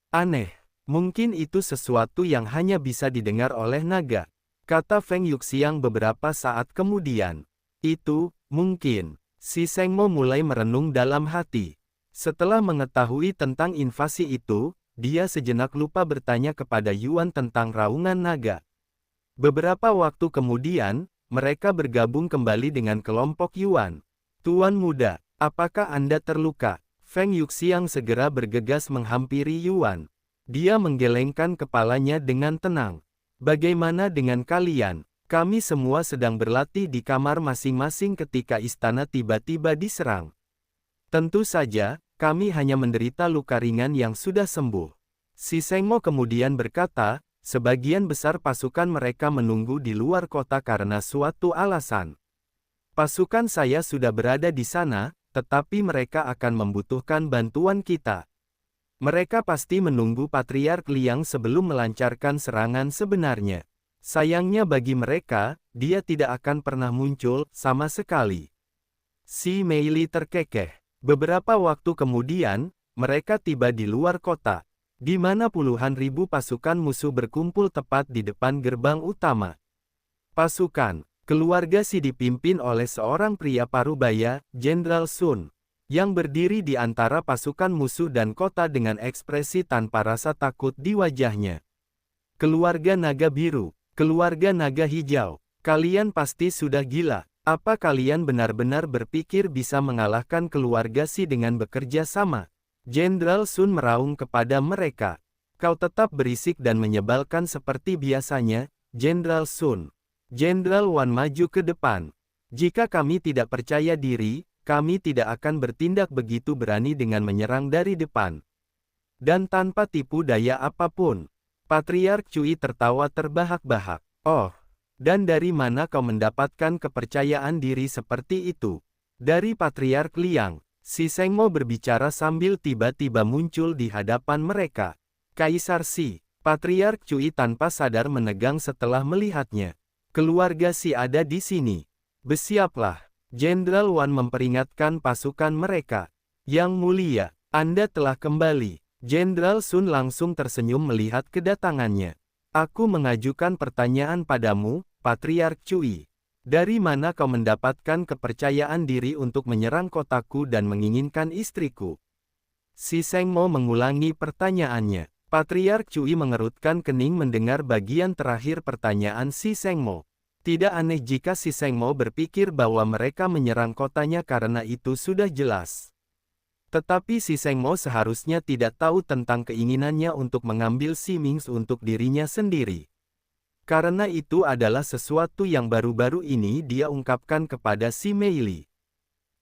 Aneh, mungkin itu sesuatu yang hanya bisa didengar oleh naga, kata Feng Yuxiang beberapa saat kemudian. Itu, mungkin. Si Sengmo mulai merenung dalam hati. Setelah mengetahui tentang invasi itu, dia sejenak lupa bertanya kepada Yuan tentang raungan naga. Beberapa waktu kemudian, mereka bergabung kembali dengan kelompok Yuan. Tuan muda, apakah Anda terluka? Feng Yuxiang segera bergegas menghampiri Yuan. Dia menggelengkan kepalanya dengan tenang. Bagaimana dengan kalian? Kami semua sedang berlatih di kamar masing-masing ketika istana tiba-tiba diserang. Tentu saja, kami hanya menderita luka ringan yang sudah sembuh. Si Sengmo kemudian berkata, sebagian besar pasukan mereka menunggu di luar kota karena suatu alasan. Pasukan saya sudah berada di sana, tetapi mereka akan membutuhkan bantuan kita. Mereka pasti menunggu Patriark Liang sebelum melancarkan serangan sebenarnya. Sayangnya bagi mereka, dia tidak akan pernah muncul sama sekali. Si Meili terkekeh. Beberapa waktu kemudian, mereka tiba di luar kota, di mana puluhan ribu pasukan musuh berkumpul tepat di depan gerbang utama. Pasukan keluarga Si dipimpin oleh seorang pria parubaya, Jenderal Sun, yang berdiri di antara pasukan musuh dan kota dengan ekspresi tanpa rasa takut di wajahnya. Keluarga naga biru, keluarga naga hijau, kalian pasti sudah gila. Apa kalian benar-benar berpikir bisa mengalahkan keluarga Si dengan bekerja sama? Jenderal Sun meraung kepada mereka. Kau tetap berisik dan menyebalkan seperti biasanya, Jenderal Sun. Jenderal Wan maju ke depan. Jika kami tidak percaya diri, kami tidak akan bertindak begitu berani dengan menyerang dari depan. Dan tanpa tipu daya apapun. Patriark Cui tertawa terbahak-bahak. Oh, dan dari mana kau mendapatkan kepercayaan diri seperti itu? Dari Patriark Liang. Si Sengmo berbicara sambil tiba-tiba muncul di hadapan mereka. Kaisar Si. Patriark Cui tanpa sadar menegang setelah melihatnya. Keluarga Si ada di sini. Bersiaplah. Jenderal Wan memperingatkan pasukan mereka. Yang mulia, Anda telah kembali. Jenderal Sun langsung tersenyum melihat kedatangannya. Aku mengajukan pertanyaan padamu, Patriark Cui. Dari mana kau mendapatkan kepercayaan diri untuk menyerang kotaku dan menginginkan istriku? Si Sengmo mengulangi pertanyaannya. Patriark Cui mengerutkan kening mendengar bagian terakhir pertanyaan Si Sengmo. Tidak aneh jika Si Sengmo berpikir bahwa mereka menyerang kotanya karena itu sudah jelas. Tetapi Si Sengmo seharusnya tidak tahu tentang keinginannya untuk mengambil Si Mings untuk dirinya sendiri. Karena itu adalah sesuatu yang baru-baru ini dia ungkapkan kepada Si Meili.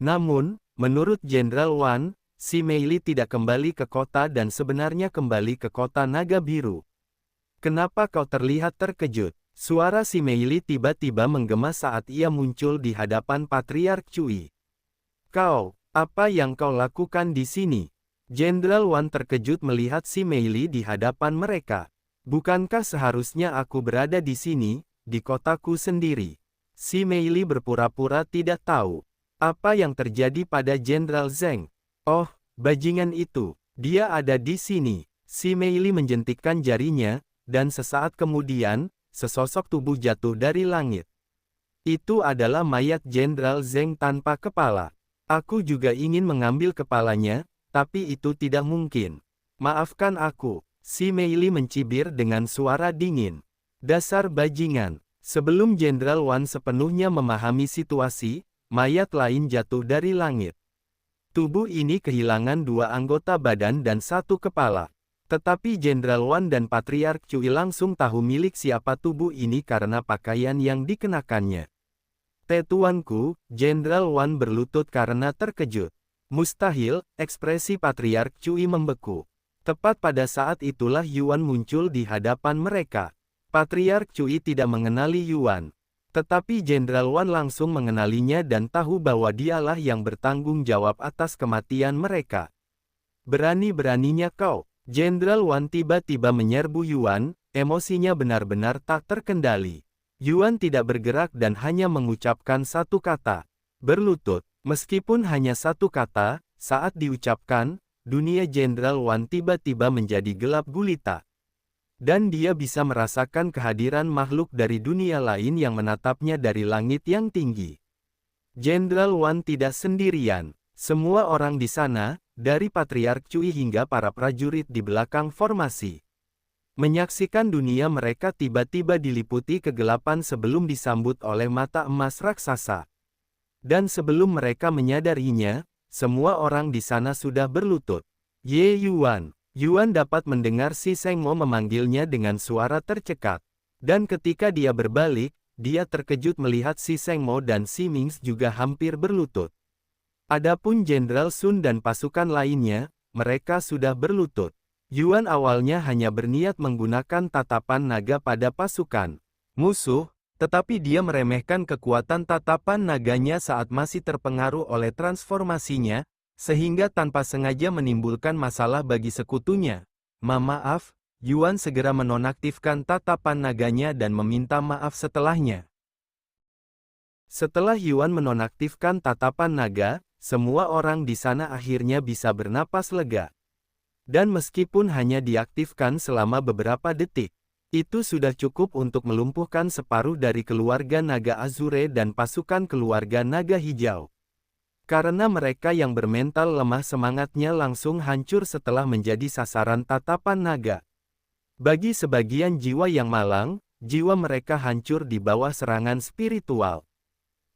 Namun, menurut Jenderal Wan, Si Meili tidak kembali ke kota dan sebenarnya kembali ke kota Naga Biru. Kenapa kau terlihat terkejut? Suara Si Meili tiba-tiba menggema saat ia muncul di hadapan Patriark Cui. Kau, apa yang kau lakukan di sini? Jenderal Wan terkejut melihat Si Meili di hadapan mereka. Bukankah seharusnya aku berada di sini, di kotaku sendiri? Si Meili berpura-pura tidak tahu. Apa yang terjadi pada Jenderal Zheng? Oh, bajingan itu. Dia ada di sini. Si Meili menjentikkan jarinya, dan sesaat kemudian, sesosok tubuh jatuh dari langit. Itu adalah mayat Jenderal Zheng tanpa kepala. Aku juga ingin mengambil kepalanya, tapi itu tidak mungkin. Maafkan aku. Si Meili mencibir dengan suara dingin. Dasar bajingan. Sebelum Jenderal Wan sepenuhnya memahami situasi, mayat lain jatuh dari langit. Tubuh ini kehilangan 2 anggota badan dan 1 kepala. Tetapi Jenderal Wan dan Patriark Cui langsung tahu milik siapa tubuh ini karena pakaian yang dikenakannya. Tuanku, Jenderal Wan berlutut karena terkejut. Mustahil, ekspresi Patriark Cui membeku. Tepat pada saat itulah Yuan muncul di hadapan mereka. Patriark Cui tidak mengenali Yuan. Tetapi Jenderal Wan langsung mengenalinya dan tahu bahwa dialah yang bertanggung jawab atas kematian mereka. Berani-beraninya kau. Jenderal Wan tiba-tiba menyerbu Yuan, emosinya benar-benar tak terkendali. Yuan tidak bergerak dan hanya mengucapkan satu kata. Berlutut. Meskipun hanya satu kata, saat diucapkan, dunia Jenderal Wan tiba-tiba menjadi gelap gulita. Dan dia bisa merasakan kehadiran makhluk dari dunia lain yang menatapnya dari langit yang tinggi. Jenderal Wan tidak sendirian. Semua orang di sana, dari Patriark Cui hingga para prajurit di belakang formasi, menyaksikan dunia mereka tiba-tiba diliputi kegelapan sebelum disambut oleh mata emas raksasa. Dan sebelum mereka menyadarinya, semua orang di sana sudah berlutut. Ye Yuan. Yuan dapat mendengar Si Sengmo memanggilnya dengan suara tercekat. Dan ketika dia berbalik, dia terkejut melihat Si Sengmo dan Si Mings juga hampir berlutut. Adapun Jenderal Sun dan pasukan lainnya, mereka sudah berlutut. Yuan awalnya hanya berniat menggunakan tatapan naga pada pasukan musuh, tetapi dia meremehkan kekuatan tatapan naganya saat masih terpengaruh oleh transformasinya, sehingga tanpa sengaja menimbulkan masalah bagi sekutunya. Maaf, Yuan segera menonaktifkan tatapan naganya dan meminta maaf setelahnya. Setelah Yuan menonaktifkan tatapan naga, semua orang di sana akhirnya bisa bernapas lega. Dan meskipun hanya diaktifkan selama beberapa detik, itu sudah cukup untuk melumpuhkan separuh dari keluarga naga Azure dan pasukan keluarga naga hijau. Karena mereka yang bermental lemah semangatnya langsung hancur setelah menjadi sasaran tatapan naga. Bagi sebagian jiwa yang malang, jiwa mereka hancur di bawah serangan spiritual.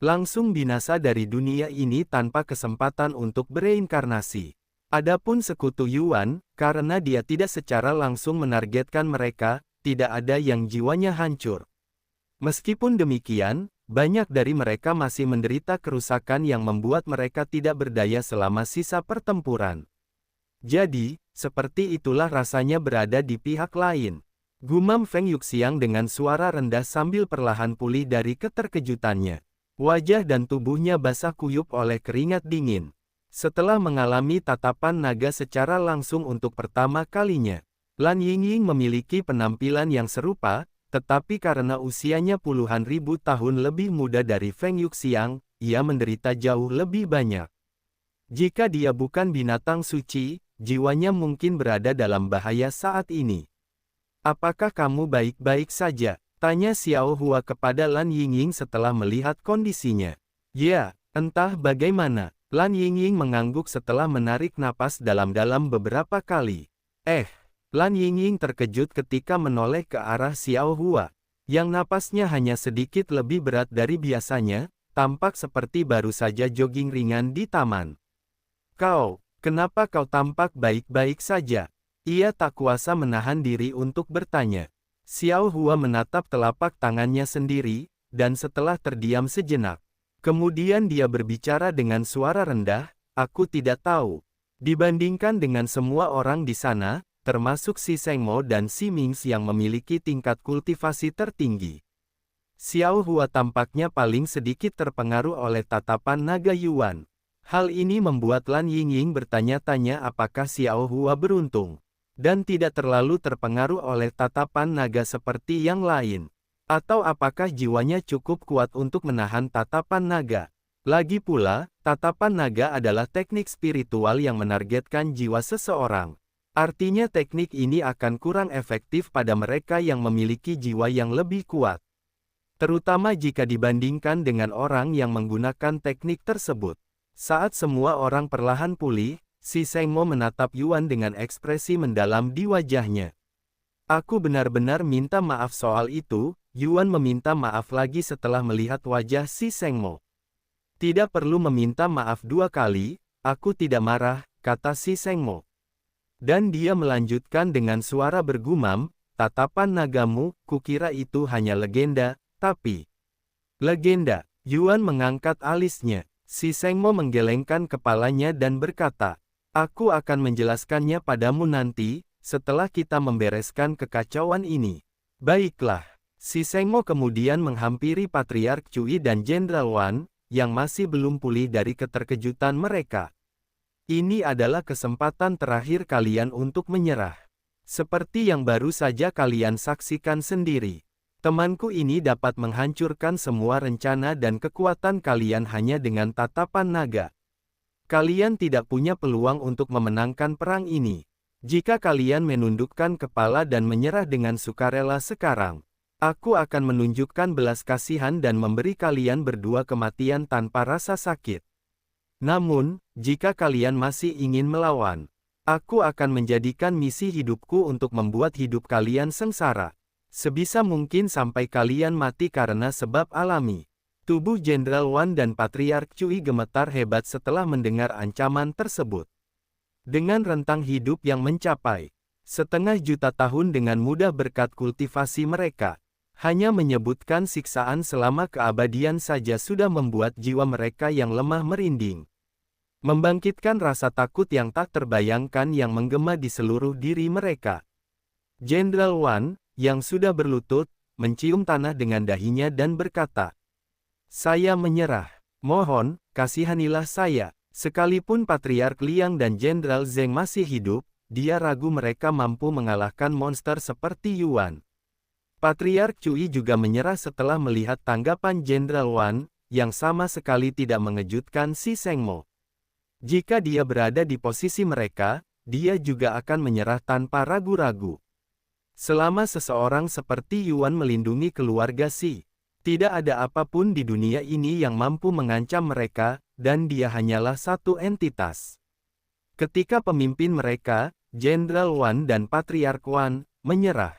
Langsung binasa dari dunia ini tanpa kesempatan untuk bereinkarnasi. Adapun sekutu Yuan, karena dia tidak secara langsung menargetkan mereka, tidak ada yang jiwanya hancur. Meskipun demikian, banyak dari mereka masih menderita kerusakan yang membuat mereka tidak berdaya selama sisa pertempuran. Jadi, seperti itulah rasanya berada di pihak lain. Gumam Feng Yuxiang dengan suara rendah sambil perlahan pulih dari keterkejutannya. Wajah dan tubuhnya basah kuyup oleh keringat dingin. Setelah mengalami tatapan naga secara langsung untuk pertama kalinya, Lan Yingying memiliki penampilan yang serupa, tetapi karena usianya puluhan ribu tahun lebih muda dari Feng Yuxiang, ia menderita jauh lebih banyak. Jika dia bukan binatang suci, jiwanya mungkin berada dalam bahaya saat ini. "Apakah kamu baik-baik saja?" tanya Xiao Hua kepada Lan Yingying setelah melihat kondisinya. "Ya, entah bagaimana." Lan Yingying mengangguk setelah menarik napas dalam-dalam beberapa kali. Lan Yingying terkejut ketika menoleh ke arah Xiao Hua, yang napasnya hanya sedikit lebih berat dari biasanya, tampak seperti baru saja jogging ringan di taman. Kenapa kau tampak baik-baik saja?" Ia tak kuasa menahan diri untuk bertanya. Xiao Hua menatap telapak tangannya sendiri, dan setelah terdiam sejenak, kemudian dia berbicara dengan suara rendah, "Aku tidak tahu. Dibandingkan dengan semua orang di sana, termasuk si Sengmo dan si Mings yang memiliki tingkat kultivasi tertinggi, Xiao Hua tampaknya paling sedikit terpengaruh oleh tatapan naga Yuan." Hal ini membuat Lan Yingying bertanya-tanya apakah Xiao Hua beruntung, dan tidak terlalu terpengaruh oleh tatapan naga seperti yang lain. Atau apakah jiwanya cukup kuat untuk menahan tatapan naga? Lagi pula, tatapan naga adalah teknik spiritual yang menargetkan jiwa seseorang. Artinya teknik ini akan kurang efektif pada mereka yang memiliki jiwa yang lebih kuat. Terutama jika dibandingkan dengan orang yang menggunakan teknik tersebut. Saat semua orang perlahan pulih, si Sengmo menatap Yuan dengan ekspresi mendalam di wajahnya. "Aku benar-benar minta maaf soal itu." Yuan meminta maaf lagi setelah melihat wajah si Sengmo. "Tidak perlu meminta maaf dua kali, aku tidak marah," kata si Sengmo. Dan dia melanjutkan dengan suara bergumam, "Tatapan nagamu, kukira itu hanya legenda, tapi..." "Legenda?" Yuan mengangkat alisnya. Si Sengmo menggelengkan kepalanya dan berkata, "Aku akan menjelaskannya padamu nanti, setelah kita membereskan kekacauan ini." "Baiklah." Si Sengmo kemudian menghampiri Patriark Cui dan Jenderal Wan, yang masih belum pulih dari keterkejutan mereka. "Ini adalah kesempatan terakhir kalian untuk menyerah. Seperti yang baru saja kalian saksikan sendiri. Temanku ini dapat menghancurkan semua rencana dan kekuatan kalian hanya dengan tatapan naga. Kalian tidak punya peluang untuk memenangkan perang ini. Jika kalian menundukkan kepala dan menyerah dengan sukarela sekarang, aku akan menunjukkan belas kasihan dan memberi kalian berdua kematian tanpa rasa sakit. Namun, jika kalian masih ingin melawan, aku akan menjadikan misi hidupku untuk membuat hidup kalian sengsara. Sebisa mungkin sampai kalian mati karena sebab alami." Tubuh Jenderal Wan dan Patriark Cui gemetar hebat setelah mendengar ancaman tersebut. Dengan rentang hidup yang mencapai 1,5 juta tahun dengan mudah berkat kultivasi mereka, hanya menyebutkan siksaan selama keabadian saja sudah membuat jiwa mereka yang lemah merinding. membangkitkan rasa takut yang tak terbayangkan yang menggema di seluruh diri mereka. Jenderal Wan, yang sudah berlutut, mencium tanah dengan dahinya dan berkata, "Saya menyerah. Mohon, kasihanilah saya." Sekalipun Patriark Liang dan Jenderal Zheng masih hidup, dia ragu mereka mampu mengalahkan monster seperti Yuan. Patriark Cui juga menyerah setelah melihat tanggapan Jenderal Wan, yang sama sekali tidak mengejutkan si Sengmo. Jika dia berada di posisi mereka, dia juga akan menyerah tanpa ragu-ragu. Selama seseorang seperti Yuan melindungi keluarga Si, tidak ada apapun di dunia ini yang mampu mengancam mereka, dan dia hanyalah satu entitas. Ketika pemimpin mereka, Jenderal Wan dan Patriark Wan, menyerah,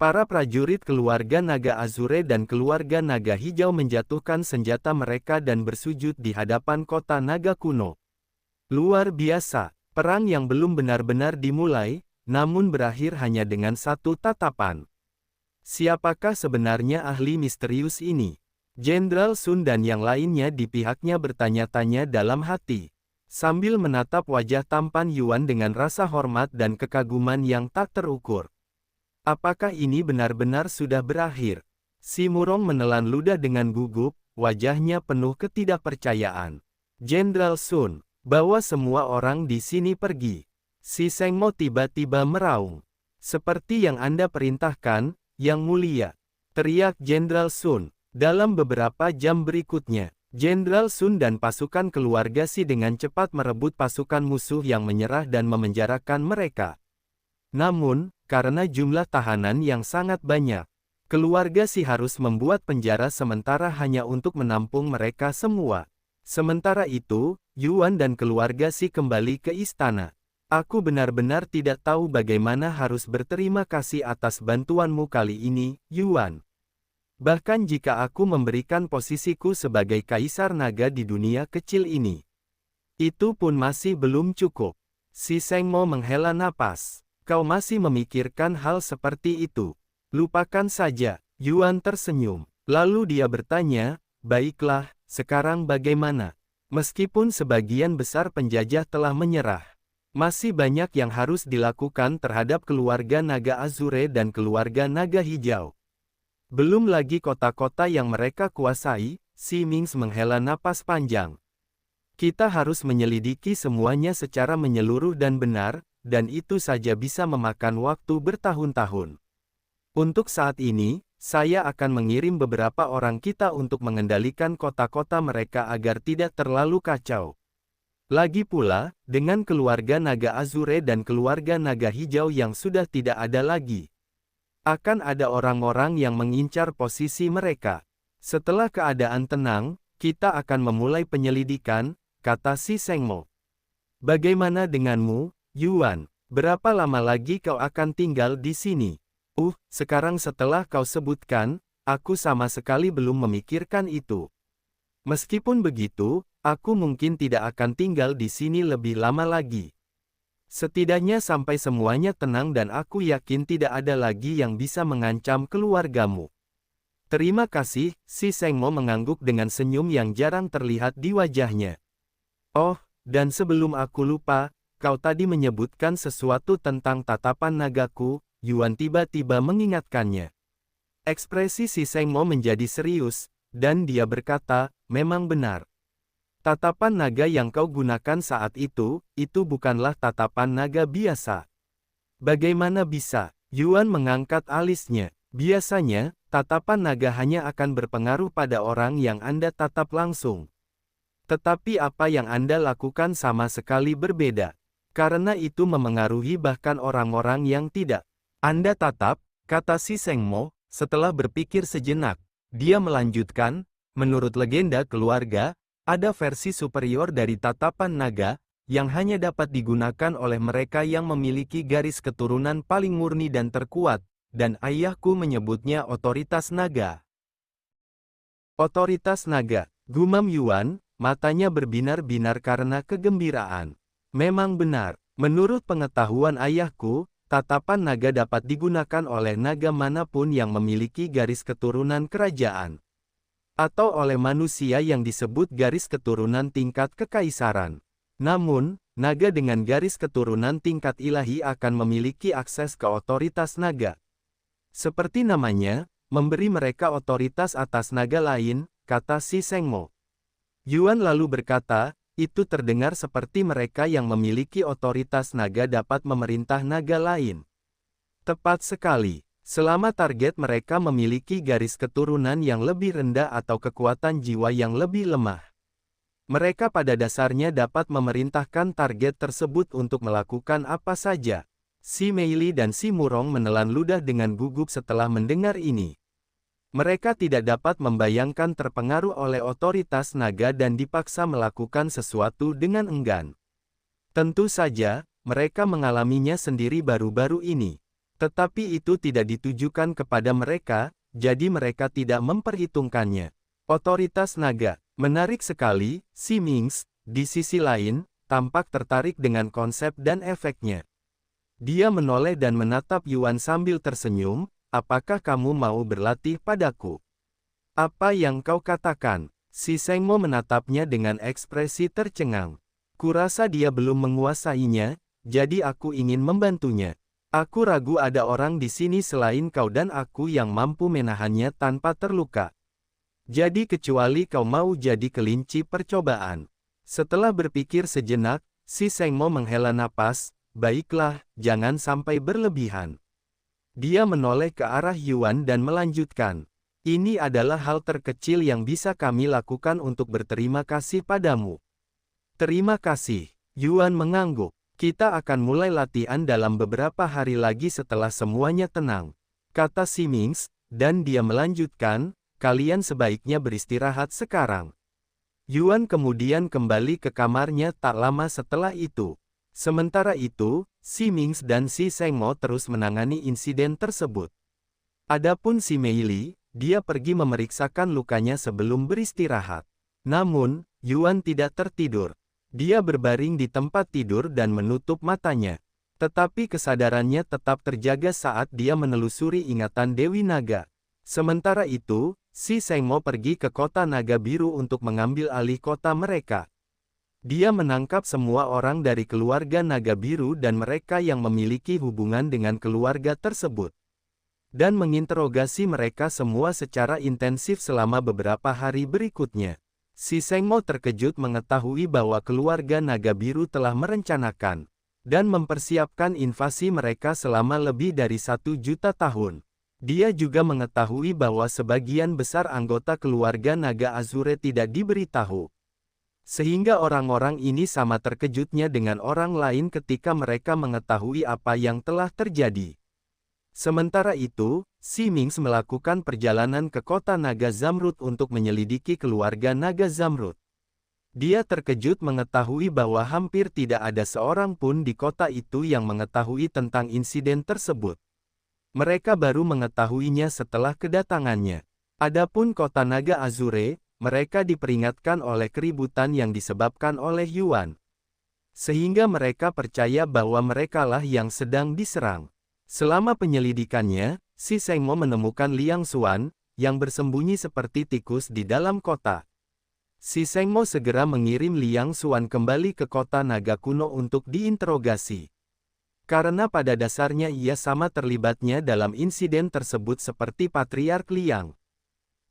para prajurit keluarga Naga Azure dan keluarga Naga Hijau menjatuhkan senjata mereka dan bersujud di hadapan kota naga kuno. Luar biasa, perang yang belum benar-benar dimulai, namun berakhir hanya dengan satu tatapan. Siapakah sebenarnya ahli misterius ini? Jenderal Sun dan yang lainnya di pihaknya bertanya-tanya dalam hati, sambil menatap wajah tampan Yuan dengan rasa hormat dan kekaguman yang tak terukur. Apakah ini benar-benar sudah berakhir? Si Murong menelan ludah dengan gugup, wajahnya penuh ketidakpercayaan. Jenderal Sun, bawa semua orang di sini pergi. Si Sengmo tiba-tiba meraung. "Seperti yang Anda perintahkan, Yang Mulia," teriak Jenderal Sun. Dalam beberapa jam berikutnya, Jenderal Sun dan pasukan keluarga Si dengan cepat merebut pasukan musuh yang menyerah dan memenjarakan mereka. Namun, karena jumlah tahanan yang sangat banyak, keluarga Si harus membuat penjara sementara hanya untuk menampung mereka semua. Sementara itu, Yuan dan keluarga Si kembali ke istana. "Aku benar-benar tidak tahu bagaimana harus berterima kasih atas bantuanmu kali ini, Yuan. Bahkan jika aku memberikan posisiku sebagai Kaisar Naga di dunia kecil ini, itu pun masih belum cukup." Si Sengmo menghela napas. "Kau masih memikirkan hal seperti itu? Lupakan saja." Yuan tersenyum. Lalu dia bertanya, "Baiklah, sekarang bagaimana? Meskipun sebagian besar penjajah telah menyerah, masih banyak yang harus dilakukan terhadap keluarga Naga Azure dan keluarga Naga Hijau. Belum lagi kota-kota yang mereka kuasai." Si Mings menghela napas panjang. "Kita harus menyelidiki semuanya secara menyeluruh dan benar, dan itu saja bisa memakan waktu bertahun-tahun. Untuk saat ini, saya akan mengirim beberapa orang kita untuk mengendalikan kota-kota mereka agar tidak terlalu kacau. Lagi pula, dengan keluarga Naga Azure dan keluarga Naga Hijau yang sudah tidak ada lagi, akan ada orang-orang yang mengincar posisi mereka. Setelah keadaan tenang, kita akan memulai penyelidikan," kata si Sengmo. "Bagaimana denganmu, Yuan? Berapa lama lagi kau akan tinggal di sini?" Sekarang setelah kau sebutkan, aku sama sekali belum memikirkan itu. Meskipun begitu, aku mungkin tidak akan tinggal di sini lebih lama lagi. Setidaknya sampai semuanya tenang dan aku yakin tidak ada lagi yang bisa mengancam keluargamu." "Terima kasih," si Sengmo mengangguk dengan senyum yang jarang terlihat di wajahnya. "Oh, dan sebelum aku lupa, kau tadi menyebutkan sesuatu tentang tatapan nagaku." Yuan tiba-tiba mengingatkannya. Ekspresi si Sengmo menjadi serius, dan dia berkata, "Memang benar. Tatapan naga yang kau gunakan saat itu bukanlah tatapan naga biasa." "Bagaimana bisa?" Yuan mengangkat alisnya. "Biasanya, tatapan naga hanya akan berpengaruh pada orang yang Anda tatap langsung. Tetapi apa yang Anda lakukan sama sekali berbeda. Karena itu memengaruhi bahkan orang-orang yang tidak Anda tatap," kata si Sengmo. Setelah berpikir sejenak, dia melanjutkan, "Menurut legenda keluarga, ada versi superior dari tatapan naga, yang hanya dapat digunakan oleh mereka yang memiliki garis keturunan paling murni dan terkuat, dan ayahku menyebutnya otoritas naga." "Otoritas naga," gumam Yuan, matanya berbinar-binar karena kegembiraan. "Memang benar, menurut pengetahuan ayahku, tatapan naga dapat digunakan oleh naga manapun yang memiliki garis keturunan kerajaan, atau oleh manusia yang disebut garis keturunan tingkat kekaisaran. Namun, naga dengan garis keturunan tingkat ilahi akan memiliki akses ke otoritas naga. Seperti namanya, memberi mereka otoritas atas naga lain, kata Si Sengmo. Yuan lalu berkata, itu terdengar seperti mereka yang memiliki otoritas naga dapat memerintah naga lain. Tepat sekali. Selama target mereka memiliki garis keturunan yang lebih rendah atau kekuatan jiwa yang lebih lemah, mereka pada dasarnya dapat memerintahkan target tersebut untuk melakukan apa saja. Si Meili dan Si Murong menelan ludah dengan gugup setelah mendengar ini. Mereka tidak dapat membayangkan terpengaruh oleh otoritas naga dan dipaksa melakukan sesuatu dengan enggan. Tentu saja, mereka mengalaminya sendiri baru-baru ini. Tetapi itu tidak ditujukan kepada mereka, jadi mereka tidak memperhitungkannya. Otoritas naga. Menarik sekali, Si Mings, di sisi lain, tampak tertarik dengan konsep dan efeknya. Dia menoleh dan menatap Yuan sambil tersenyum, apakah kamu mau berlatih padaku? Apa yang kau katakan? Si Sengmo menatapnya dengan ekspresi tercengang. Kurasa dia belum menguasainya, jadi aku ingin membantunya. Aku ragu ada orang di sini selain kau dan aku yang mampu menahannya tanpa terluka. Jadi kecuali kau mau jadi kelinci percobaan. Setelah berpikir sejenak, Si Sengmo menghela napas, baiklah, jangan sampai berlebihan. Dia menoleh ke arah Yuan dan melanjutkan. Ini adalah hal terkecil yang bisa kami lakukan untuk berterima kasih padamu. Terima kasih. Yuan mengangguk. Kita akan mulai latihan dalam beberapa hari lagi setelah semuanya tenang, kata Si Mings, dan dia melanjutkan, kalian sebaiknya beristirahat sekarang. Yuan kemudian kembali ke kamarnya tak lama setelah itu. Sementara itu, Si Mings dan Si Sengmo terus menangani insiden tersebut. Adapun Si Meili, dia pergi memeriksakan lukanya sebelum beristirahat. Namun, Yuan tidak tertidur. Dia berbaring di tempat tidur dan menutup matanya. Tetapi kesadarannya tetap terjaga saat dia menelusuri ingatan Dewi Naga. Sementara itu, Si Sengmo pergi ke kota Naga Biru untuk mengambil alih kota mereka. Dia menangkap semua orang dari keluarga Naga Biru dan mereka yang memiliki hubungan dengan keluarga tersebut. Dan menginterogasi mereka semua secara intensif selama beberapa hari berikutnya. Si Sengmo terkejut mengetahui bahwa keluarga Naga Biru telah merencanakan dan mempersiapkan invasi mereka selama lebih dari 1 juta tahun. Dia juga mengetahui bahwa sebagian besar anggota keluarga Naga Azure tidak diberitahu. Sehingga orang-orang ini sama terkejutnya dengan orang lain ketika mereka mengetahui apa yang telah terjadi. Sementara itu, Si Mings melakukan perjalanan ke kota Naga Zamrud untuk menyelidiki keluarga Naga Zamrud. Dia terkejut mengetahui bahwa hampir tidak ada seorang pun di kota itu yang mengetahui tentang insiden tersebut. Mereka baru mengetahuinya setelah kedatangannya. Adapun kota Naga Azure, mereka diperingatkan oleh keributan yang disebabkan oleh Yuan. Sehingga mereka percaya bahwa merekalah yang sedang diserang. Selama penyelidikannya, Si Sengmo menemukan Liang Xuan, yang bersembunyi seperti tikus di dalam kota. Si Sengmo segera mengirim Liang Xuan kembali ke kota naga kuno untuk diinterogasi. Karena pada dasarnya ia sama terlibatnya dalam insiden tersebut seperti Patriark Liang.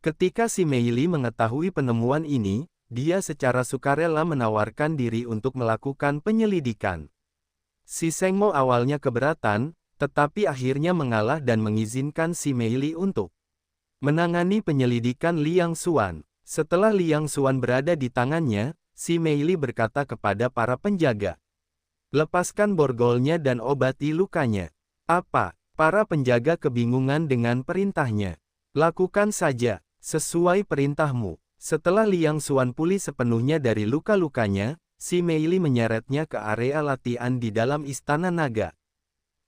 Ketika Si Meili mengetahui penemuan ini, dia secara sukarela menawarkan diri untuk melakukan penyelidikan. Si Sengmo awalnya keberatan, tetapi akhirnya mengalah dan mengizinkan Si Meili untuk menangani penyelidikan Liang Xuan. Setelah Liang Xuan berada di tangannya, Si Meili berkata kepada para penjaga, "Lepaskan borgolnya dan obati lukanya." "Apa?" Para penjaga kebingungan dengan perintahnya. "Lakukan saja, sesuai perintahmu." Setelah Liang Xuan pulih sepenuhnya dari luka-lukanya, Si Meili menyeretnya ke area latihan di dalam Istana Naga.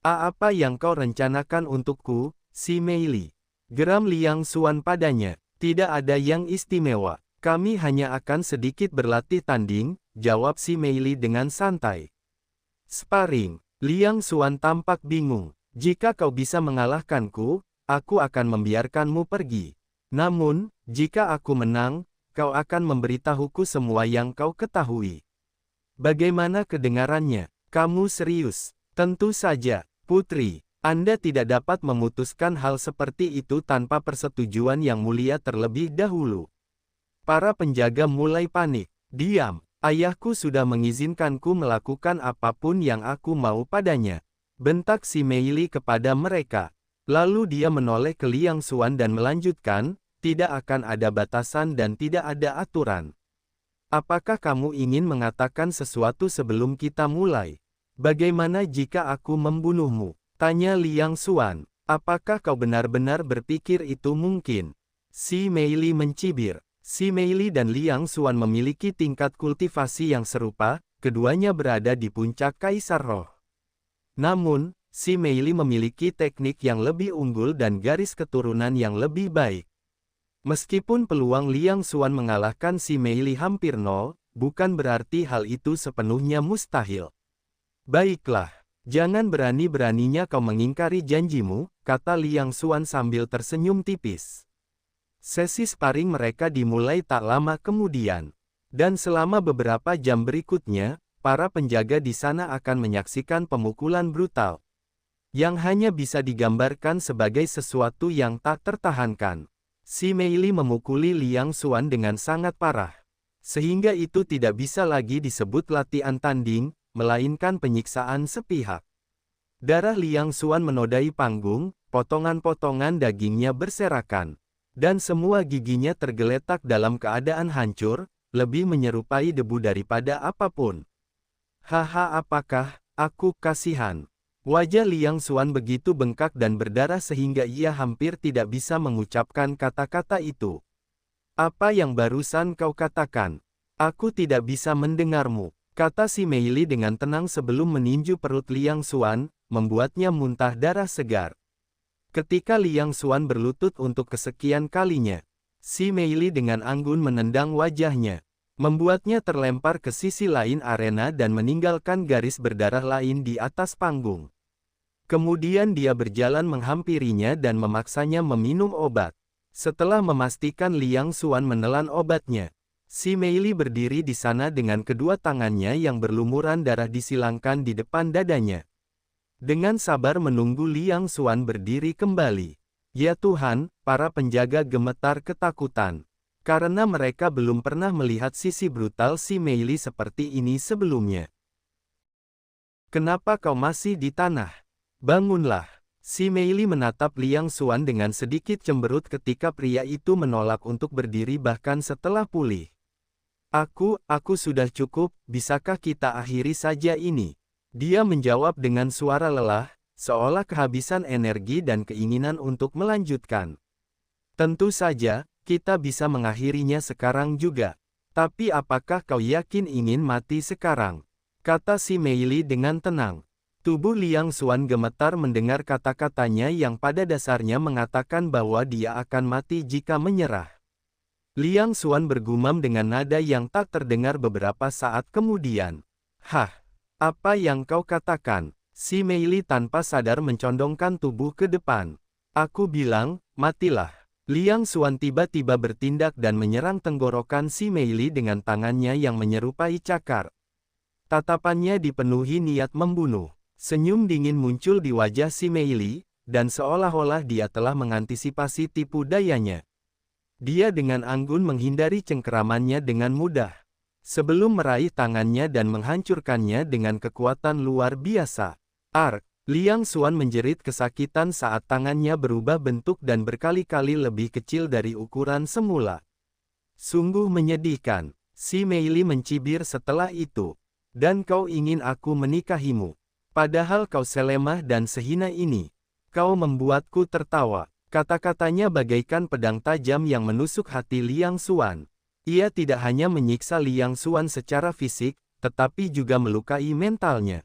"Apa yang kau rencanakan untukku, Si Meili?" Geram Liang Xuan padanya. "Tidak ada yang istimewa. Kami hanya akan sedikit berlatih tanding," jawab Si Meili dengan santai. "Sparring." Liang Xuan tampak bingung. "Jika kau bisa mengalahkanku, aku akan membiarkanmu pergi. Namun, jika aku menang, kau akan memberitahuku semua yang kau ketahui." Bagaimana kedengarannya? Kamu serius? Tentu saja, Putri. Anda tidak dapat memutuskan hal seperti itu tanpa persetujuan yang mulia terlebih dahulu. Para penjaga mulai panik. Diam. Ayahku sudah mengizinkanku melakukan apapun yang aku mau padanya. Bentak si Meili kepada mereka. Lalu dia menoleh ke Liang Xuan dan melanjutkan, tidak akan ada batasan dan tidak ada aturan. Apakah kamu ingin mengatakan sesuatu sebelum kita mulai? Bagaimana jika aku membunuhmu? Tanya Liang Xuan. Apakah kau benar-benar berpikir itu mungkin? Si Meili mencibir. Si Meili dan Liang Xuan memiliki tingkat kultivasi yang serupa, keduanya berada di puncak Kaisar Roh. Namun, si Meili memiliki teknik yang lebih unggul dan garis keturunan yang lebih baik. Meskipun peluang Liang Xuan mengalahkan si Meili hampir nol, bukan berarti hal itu sepenuhnya mustahil. Baiklah. Jangan berani-beraninya kau mengingkari janjimu, kata Liang Xuan sambil tersenyum tipis. Sesi sparring mereka dimulai tak lama kemudian. Dan selama beberapa jam berikutnya, para penjaga di sana akan menyaksikan pemukulan brutal. Yang hanya bisa digambarkan sebagai sesuatu yang tak tertahankan. Si Meili memukuli Liang Xuan dengan sangat parah. Sehingga itu tidak bisa lagi disebut latihan tanding, melainkan penyiksaan sepihak. Darah Liang Xuan menodai panggung, potongan-potongan dagingnya berserakan. Dan semua giginya tergeletak dalam keadaan hancur, lebih menyerupai debu daripada apapun. Haha, apakah aku kasihan? Wajah Liang Xuan begitu bengkak dan berdarah sehingga ia hampir tidak bisa mengucapkan kata-kata itu. Apa yang barusan kau katakan? Aku tidak bisa mendengarmu. Kata si Meili dengan tenang sebelum meninju perut Liang Xuan, membuatnya muntah darah segar. Ketika Liang Xuan berlutut untuk kesekian kalinya, si Meili dengan anggun menendang wajahnya, membuatnya terlempar ke sisi lain arena dan meninggalkan garis berdarah lain di atas panggung. Kemudian dia berjalan menghampirinya dan memaksanya meminum obat. Setelah memastikan Liang Xuan menelan obatnya, si Meili berdiri di sana dengan kedua tangannya yang berlumuran darah disilangkan di depan dadanya. Dengan sabar menunggu Liang Xuan berdiri kembali. Ya Tuhan, para penjaga gemetar ketakutan. Karena mereka belum pernah melihat sisi brutal si Meili seperti ini sebelumnya. Kenapa kau masih di tanah? Bangunlah. Si Meili menatap Liang Xuan dengan sedikit cemberut ketika pria itu menolak untuk berdiri bahkan setelah pulih. Aku sudah cukup, bisakah kita akhiri saja ini? Dia menjawab dengan suara lelah, seolah kehabisan energi dan keinginan untuk melanjutkan. Tentu saja, kita bisa mengakhirinya sekarang juga. Tapi apakah kau yakin ingin mati sekarang? Kata si Meili dengan tenang. Tubuh Liang Xuan gemetar mendengar kata-katanya yang pada dasarnya mengatakan bahwa dia akan mati jika menyerah. Liang Xuan bergumam dengan nada yang tak terdengar beberapa saat kemudian. Hah, apa yang kau katakan? Si Meili tanpa sadar mencondongkan tubuh ke depan. Aku bilang, matilah. Liang Xuan tiba-tiba bertindak dan menyerang tenggorokan si Meili dengan tangannya yang menyerupai cakar. Tatapannya dipenuhi niat membunuh. Senyum dingin muncul di wajah si Meili, dan seolah-olah dia telah mengantisipasi tipu dayanya. Dia dengan anggun menghindari cengkeramannya dengan mudah. Sebelum meraih tangannya dan menghancurkannya dengan kekuatan luar biasa. Liang Xuan menjerit kesakitan saat tangannya berubah bentuk dan berkali-kali lebih kecil dari ukuran semula. Sungguh menyedihkan. Si Meili mencibir setelah itu. Dan kau ingin aku menikahimu. Padahal kau selemah dan sehina ini. Kau membuatku tertawa. Kata-katanya bagaikan pedang tajam yang menusuk hati Liang Xuan. Ia tidak hanya menyiksa Liang Xuan secara fisik, tetapi juga melukai mentalnya.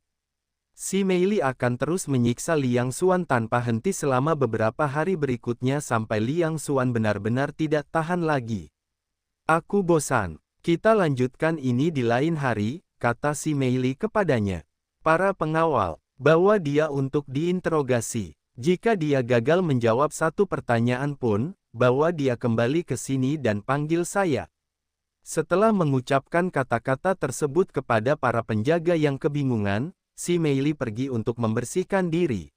Si Meili akan terus menyiksa Liang Xuan tanpa henti selama beberapa hari berikutnya sampai Liang Xuan benar-benar tidak tahan lagi. Aku bosan. Kita lanjutkan ini di lain hari, kata si Meili kepadanya. Para pengawal, bawa dia untuk diinterogasi. Jika dia gagal menjawab satu pertanyaan pun, bawa dia kembali ke sini dan panggil saya. Setelah mengucapkan kata-kata tersebut kepada para penjaga yang kebingungan, si Meili pergi untuk membersihkan diri.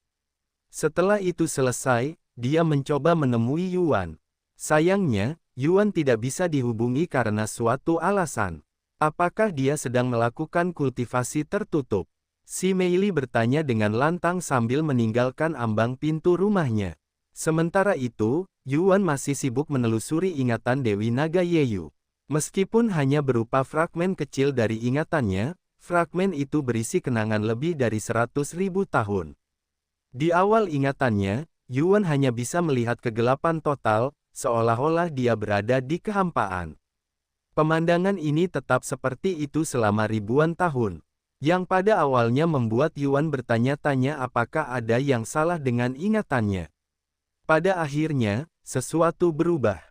Setelah itu selesai, dia mencoba menemui Yuan. Sayangnya, Yuan tidak bisa dihubungi karena suatu alasan. Apakah dia sedang melakukan kultivasi tertutup? Si Meili bertanya dengan lantang sambil meninggalkan ambang pintu rumahnya. Sementara itu, Yuan masih sibuk menelusuri ingatan Dewi Naga Yeyu. Meskipun hanya berupa fragmen kecil dari ingatannya, fragmen itu berisi kenangan lebih dari 100.000 tahun. Di awal ingatannya, Yuan hanya bisa melihat kegelapan total, seolah-olah dia berada di kehampaan. Pemandangan ini tetap seperti itu selama ribuan tahun, yang pada awalnya membuat Yuan bertanya-tanya apakah ada yang salah dengan ingatannya. Pada akhirnya, sesuatu berubah.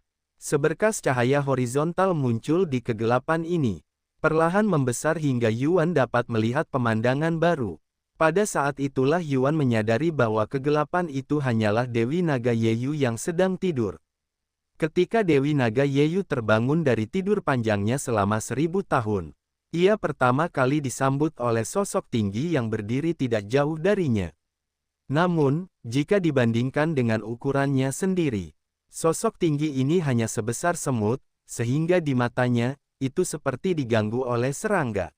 Seberkas cahaya horizontal muncul di kegelapan ini, perlahan membesar hingga Yuan dapat melihat pemandangan baru. Pada saat itulah Yuan menyadari bahwa kegelapan itu hanyalah Dewi Naga Yeyu yang sedang tidur. Ketika Dewi Naga Yeyu terbangun dari tidur panjangnya selama 1000 tahun, ia pertama kali disambut oleh sosok tinggi yang berdiri tidak jauh darinya. Namun, jika dibandingkan dengan ukurannya sendiri, sosok tinggi ini hanya sebesar semut, sehingga di matanya, itu seperti diganggu oleh serangga.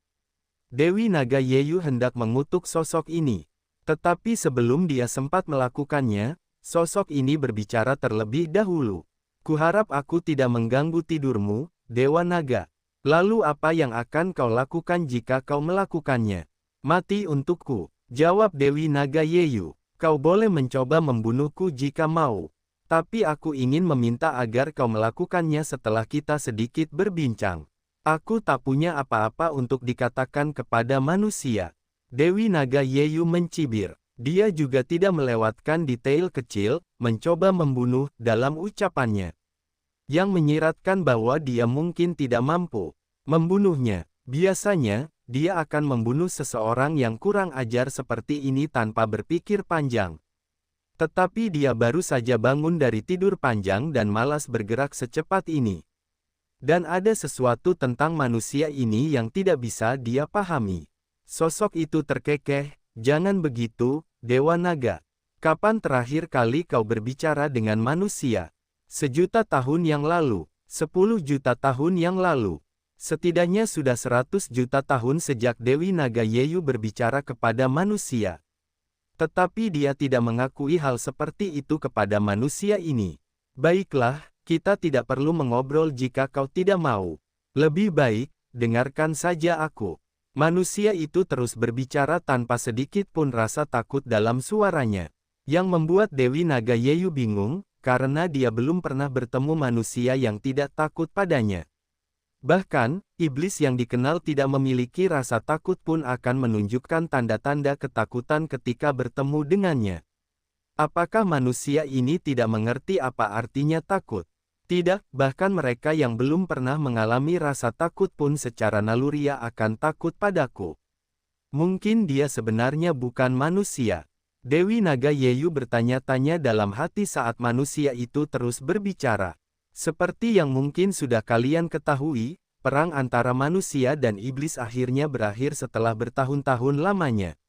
Dewi Naga Yeyu hendak mengutuk sosok ini. Tetapi sebelum dia sempat melakukannya, sosok ini berbicara terlebih dahulu. Kuharap aku tidak mengganggu tidurmu, Dewa Naga. Lalu apa yang akan kau lakukan jika kau melakukannya? Mati untukku, jawab Dewi Naga Yeyu. Kau boleh mencoba membunuhku jika mau. Tapi aku ingin meminta agar kau melakukannya setelah kita sedikit berbincang. Aku tak punya apa-apa untuk dikatakan kepada manusia. Dewi Naga Yeyu mencibir. Dia juga tidak melewatkan detail kecil, mencoba membunuh, dalam ucapannya. Yang menyiratkan bahwa dia mungkin tidak mampu membunuhnya. Biasanya, dia akan membunuh seseorang yang kurang ajar seperti ini tanpa berpikir panjang. Tetapi dia baru saja bangun dari tidur panjang dan malas bergerak secepat ini. Dan ada sesuatu tentang manusia ini yang tidak bisa dia pahami. Sosok itu terkekeh, jangan begitu, Dewa Naga. Kapan terakhir kali kau berbicara dengan manusia? 1.000.000 tahun yang lalu, 10 juta tahun yang lalu. Setidaknya sudah 100 juta tahun sejak Dewi Naga Yeyu berbicara kepada manusia. Tetapi dia tidak mengakui hal seperti itu kepada manusia ini. Baiklah, kita tidak perlu mengobrol jika kau tidak mau. Lebih baik, dengarkan saja aku. Manusia itu terus berbicara tanpa sedikit pun rasa takut dalam suaranya. Yang membuat Dewi Naga Yeyu bingung, karena dia belum pernah bertemu manusia yang tidak takut padanya. Bahkan, iblis yang dikenal tidak memiliki rasa takut pun akan menunjukkan tanda-tanda ketakutan ketika bertemu dengannya. Apakah manusia ini tidak mengerti apa artinya takut? Tidak, bahkan mereka yang belum pernah mengalami rasa takut pun secara naluriah akan takut padaku. Mungkin dia sebenarnya bukan manusia. Dewi Naga Yeyu bertanya-tanya dalam hati saat manusia itu terus berbicara. Seperti yang mungkin sudah kalian ketahui, perang antara manusia dan iblis akhirnya berakhir setelah bertahun-tahun lamanya.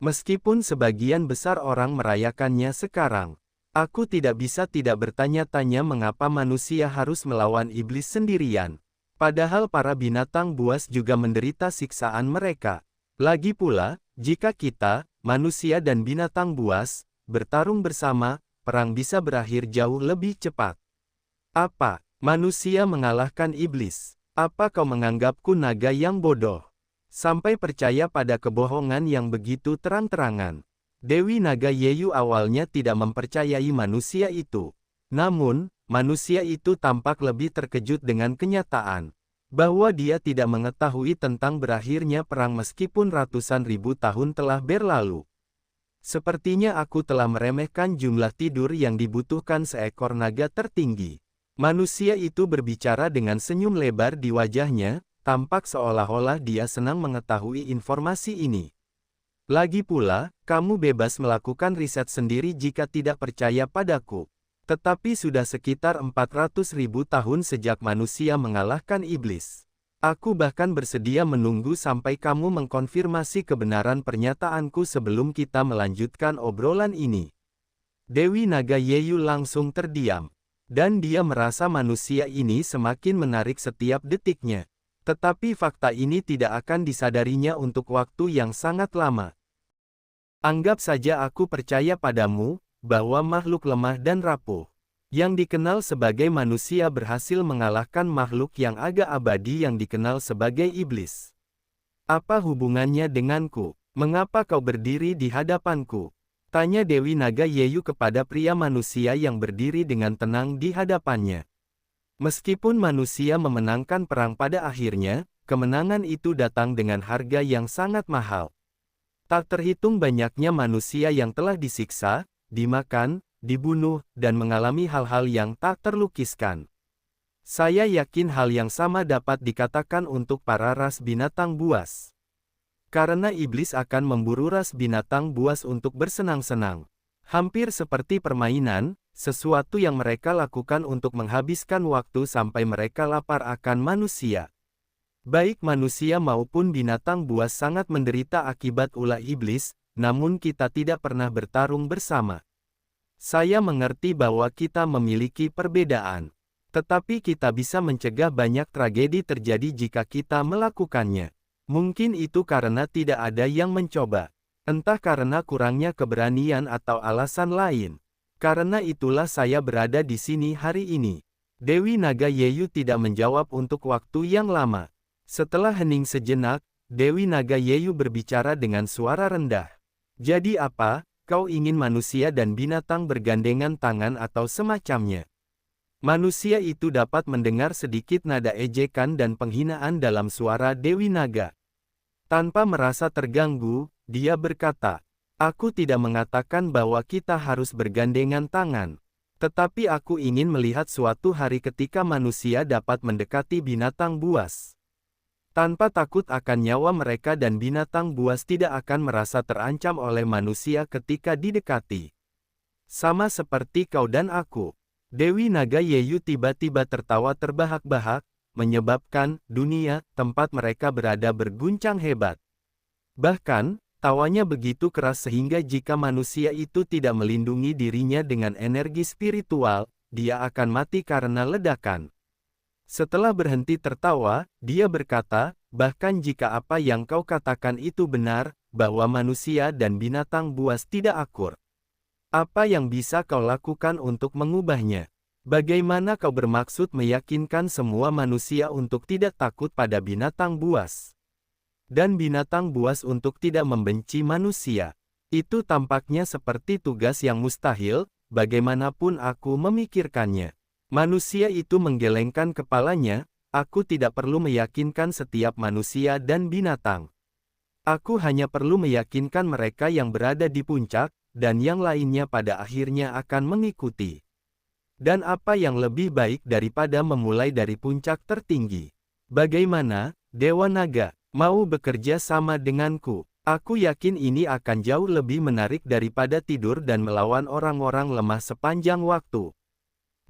Meskipun sebagian besar orang merayakannya sekarang, aku tidak bisa tidak bertanya-tanya mengapa manusia harus melawan iblis sendirian. Padahal para binatang buas juga menderita siksaan mereka. Lagi pula, jika kita, manusia dan binatang buas, bertarung bersama, perang bisa berakhir jauh lebih cepat. Apa? Manusia mengalahkan iblis. Apa kau menganggapku naga yang bodoh? Sampai percaya pada kebohongan yang begitu terang-terangan. Dewi Naga Yeyu awalnya tidak mempercayai manusia itu. Namun, manusia itu tampak lebih terkejut dengan kenyataan bahwa dia tidak mengetahui tentang berakhirnya perang meskipun ratusan ribu tahun telah berlalu. Sepertinya aku telah meremehkan jumlah tidur yang dibutuhkan seekor naga tertinggi. Manusia itu berbicara dengan senyum lebar di wajahnya, tampak seolah-olah dia senang mengetahui informasi ini. Lagi pula, kamu bebas melakukan riset sendiri jika tidak percaya padaku. Tetapi sudah sekitar 400.000 tahun sejak manusia mengalahkan iblis. Aku bahkan bersedia menunggu sampai kamu mengkonfirmasi kebenaran pernyataanku sebelum kita melanjutkan obrolan ini. Dewi Naga Yeyu langsung terdiam. Dan dia merasa manusia ini semakin menarik setiap detiknya. Tetapi fakta ini tidak akan disadarinya untuk waktu yang sangat lama. Anggap saja aku percaya padamu, bahwa makhluk lemah dan rapuh yang dikenal sebagai manusia berhasil mengalahkan makhluk yang agak abadi yang dikenal sebagai iblis. Apa hubungannya denganku? Mengapa kau berdiri di hadapanku? Tanya Dewi Naga Yeyu kepada pria manusia yang berdiri dengan tenang di hadapannya. Meskipun manusia memenangkan perang pada akhirnya, kemenangan itu datang dengan harga yang sangat mahal. Tak terhitung banyaknya manusia yang telah disiksa, dimakan, dibunuh, dan mengalami hal-hal yang tak terlukiskan. Saya yakin hal yang sama dapat dikatakan untuk para ras binatang buas. Karena iblis akan memburu ras binatang buas untuk bersenang-senang. Hampir seperti permainan, sesuatu yang mereka lakukan untuk menghabiskan waktu sampai mereka lapar akan manusia. Baik manusia maupun binatang buas sangat menderita akibat ulah iblis, namun kita tidak pernah bertarung bersama. Saya mengerti bahwa kita memiliki perbedaan. Tetapi kita bisa mencegah banyak tragedi terjadi jika kita melakukannya. Mungkin itu karena tidak ada yang mencoba. Entah karena kurangnya keberanian atau alasan lain. Karena itulah saya berada di sini hari ini. Dewi Naga Yeyu tidak menjawab untuk waktu yang lama. Setelah hening sejenak, Dewi Naga Yeyu berbicara dengan suara rendah. Jadi apa? Kau ingin manusia dan binatang bergandengan tangan atau semacamnya. Manusia itu dapat mendengar sedikit nada ejekan dan penghinaan dalam suara Dewi Naga. Tanpa merasa terganggu, dia berkata, "Aku tidak mengatakan bahwa kita harus bergandengan tangan. Tetapi aku ingin melihat suatu hari ketika manusia dapat mendekati binatang buas. Tanpa takut akan nyawa mereka dan binatang buas tidak akan merasa terancam oleh manusia ketika didekati. Sama seperti kau dan aku." Dewi Naga Yeyu tiba-tiba tertawa terbahak-bahak, menyebabkan dunia tempat mereka berada berguncang hebat. Bahkan, tawanya begitu keras sehingga jika manusia itu tidak melindungi dirinya dengan energi spiritual, dia akan mati karena ledakan. Setelah berhenti tertawa, dia berkata, "Bahkan jika apa yang kau katakan itu benar, bahwa manusia dan binatang buas tidak akur. Apa yang bisa kau lakukan untuk mengubahnya? Bagaimana kau bermaksud meyakinkan semua manusia untuk tidak takut pada binatang buas? Dan binatang buas untuk tidak membenci manusia? Itu tampaknya seperti tugas yang mustahil, bagaimanapun aku memikirkannya." Manusia itu menggelengkan kepalanya, "Aku tidak perlu meyakinkan setiap manusia dan binatang. Aku hanya perlu meyakinkan mereka yang berada di puncak, dan yang lainnya pada akhirnya akan mengikuti. Dan apa yang lebih baik daripada memulai dari puncak tertinggi? Bagaimana, Dewa Naga, mau bekerja sama denganku? Aku yakin ini akan jauh lebih menarik daripada tidur dan melawan orang-orang lemah sepanjang waktu."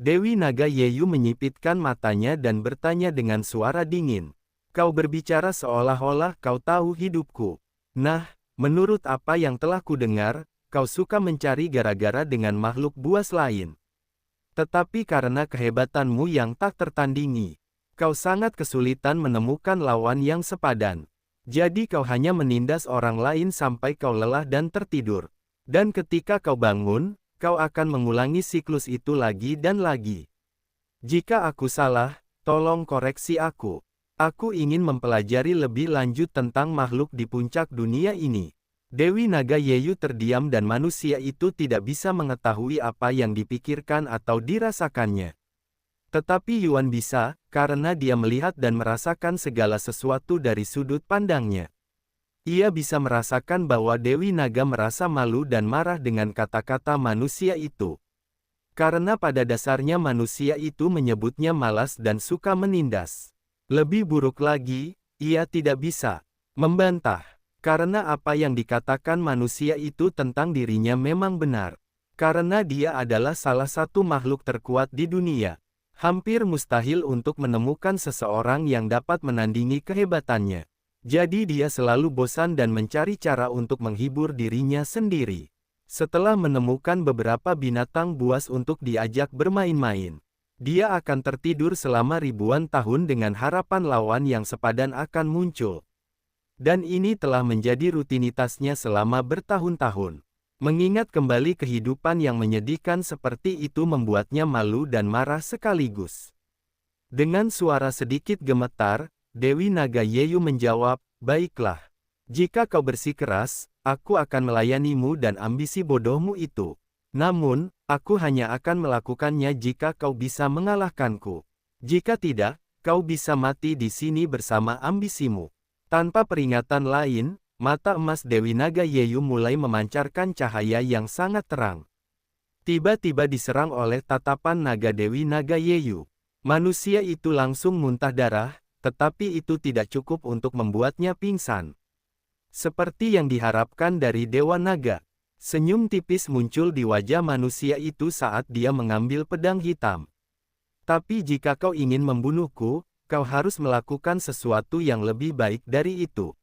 Dewi Naga Yeyu menyipitkan matanya dan bertanya dengan suara dingin. "Kau berbicara seolah-olah kau tahu hidupku. Nah, menurut apa yang telah kudengar, kau suka mencari gara-gara dengan makhluk buas lain. Tetapi karena kehebatanmu yang tak tertandingi, kau sangat kesulitan menemukan lawan yang sepadan. Jadi kau hanya menindas orang lain sampai kau lelah dan tertidur. Dan ketika kau bangun, kau akan mengulangi siklus itu lagi dan lagi. Jika aku salah, tolong koreksi aku. Aku ingin mempelajari lebih lanjut tentang makhluk di puncak dunia ini." Dewi Naga Yeyu terdiam dan manusia itu tidak bisa mengetahui apa yang dipikirkan atau dirasakannya. Tetapi Yuan bisa, karena dia melihat dan merasakan segala sesuatu dari sudut pandangnya. Ia bisa merasakan bahwa Dewi Naga merasa malu dan marah dengan kata-kata manusia itu. Karena pada dasarnya manusia itu menyebutnya malas dan suka menindas. Lebih buruk lagi, ia tidak bisa membantah. Karena apa yang dikatakan manusia itu tentang dirinya memang benar. Karena dia adalah salah satu makhluk terkuat di dunia. Hampir mustahil untuk menemukan seseorang yang dapat menandingi kehebatannya. Jadi dia selalu bosan dan mencari cara untuk menghibur dirinya sendiri. Setelah menemukan beberapa binatang buas untuk diajak bermain-main, dia akan tertidur selama ribuan tahun dengan harapan lawan yang sepadan akan muncul. Dan ini telah menjadi rutinitasnya selama bertahun-tahun. Mengingat kembali kehidupan yang menyedihkan seperti itu membuatnya malu dan marah sekaligus. Dengan suara sedikit gemetar, Dewi Naga Yeyu menjawab, "Baiklah. Jika kau bersikeras, aku akan melayanimu dan ambisi bodohmu itu. Namun, aku hanya akan melakukannya jika kau bisa mengalahkanku. Jika tidak, kau bisa mati di sini bersama ambisimu." Tanpa peringatan lain, mata emas Dewi Naga Yeyu mulai memancarkan cahaya yang sangat terang. Tiba-tiba diserang oleh tatapan naga Dewi Naga Yeyu. Manusia itu langsung muntah darah, tetapi itu tidak cukup untuk membuatnya pingsan. Seperti yang diharapkan dari Dewa Naga, senyum tipis muncul di wajah manusia itu saat dia mengambil pedang hitam. "Tapi jika kau ingin membunuhku, kau harus melakukan sesuatu yang lebih baik dari itu."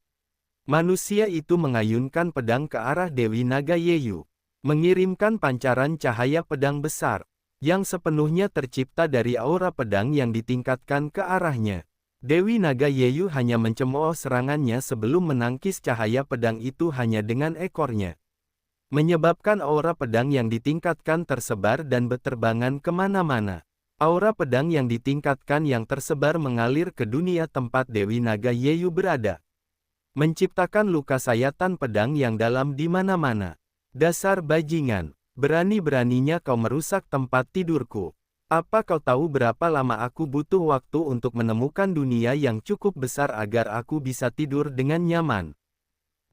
Manusia itu mengayunkan pedang ke arah Dewi Naga Yeyu, mengirimkan pancaran cahaya pedang besar, yang sepenuhnya tercipta dari aura pedang yang ditingkatkan ke arahnya. Dewi Naga Yeyu hanya mencemooh serangannya sebelum menangkis cahaya pedang itu hanya dengan ekornya, menyebabkan aura pedang yang ditingkatkan tersebar dan berterbangan kemana-mana. Aura pedang yang ditingkatkan yang tersebar mengalir ke dunia tempat Dewi Naga Yeyu berada, menciptakan luka sayatan pedang yang dalam di mana-mana. "Dasar bajingan, berani-beraninya kau merusak tempat tidurku. Apa kau tahu berapa lama aku butuh waktu untuk menemukan dunia yang cukup besar agar aku bisa tidur dengan nyaman?"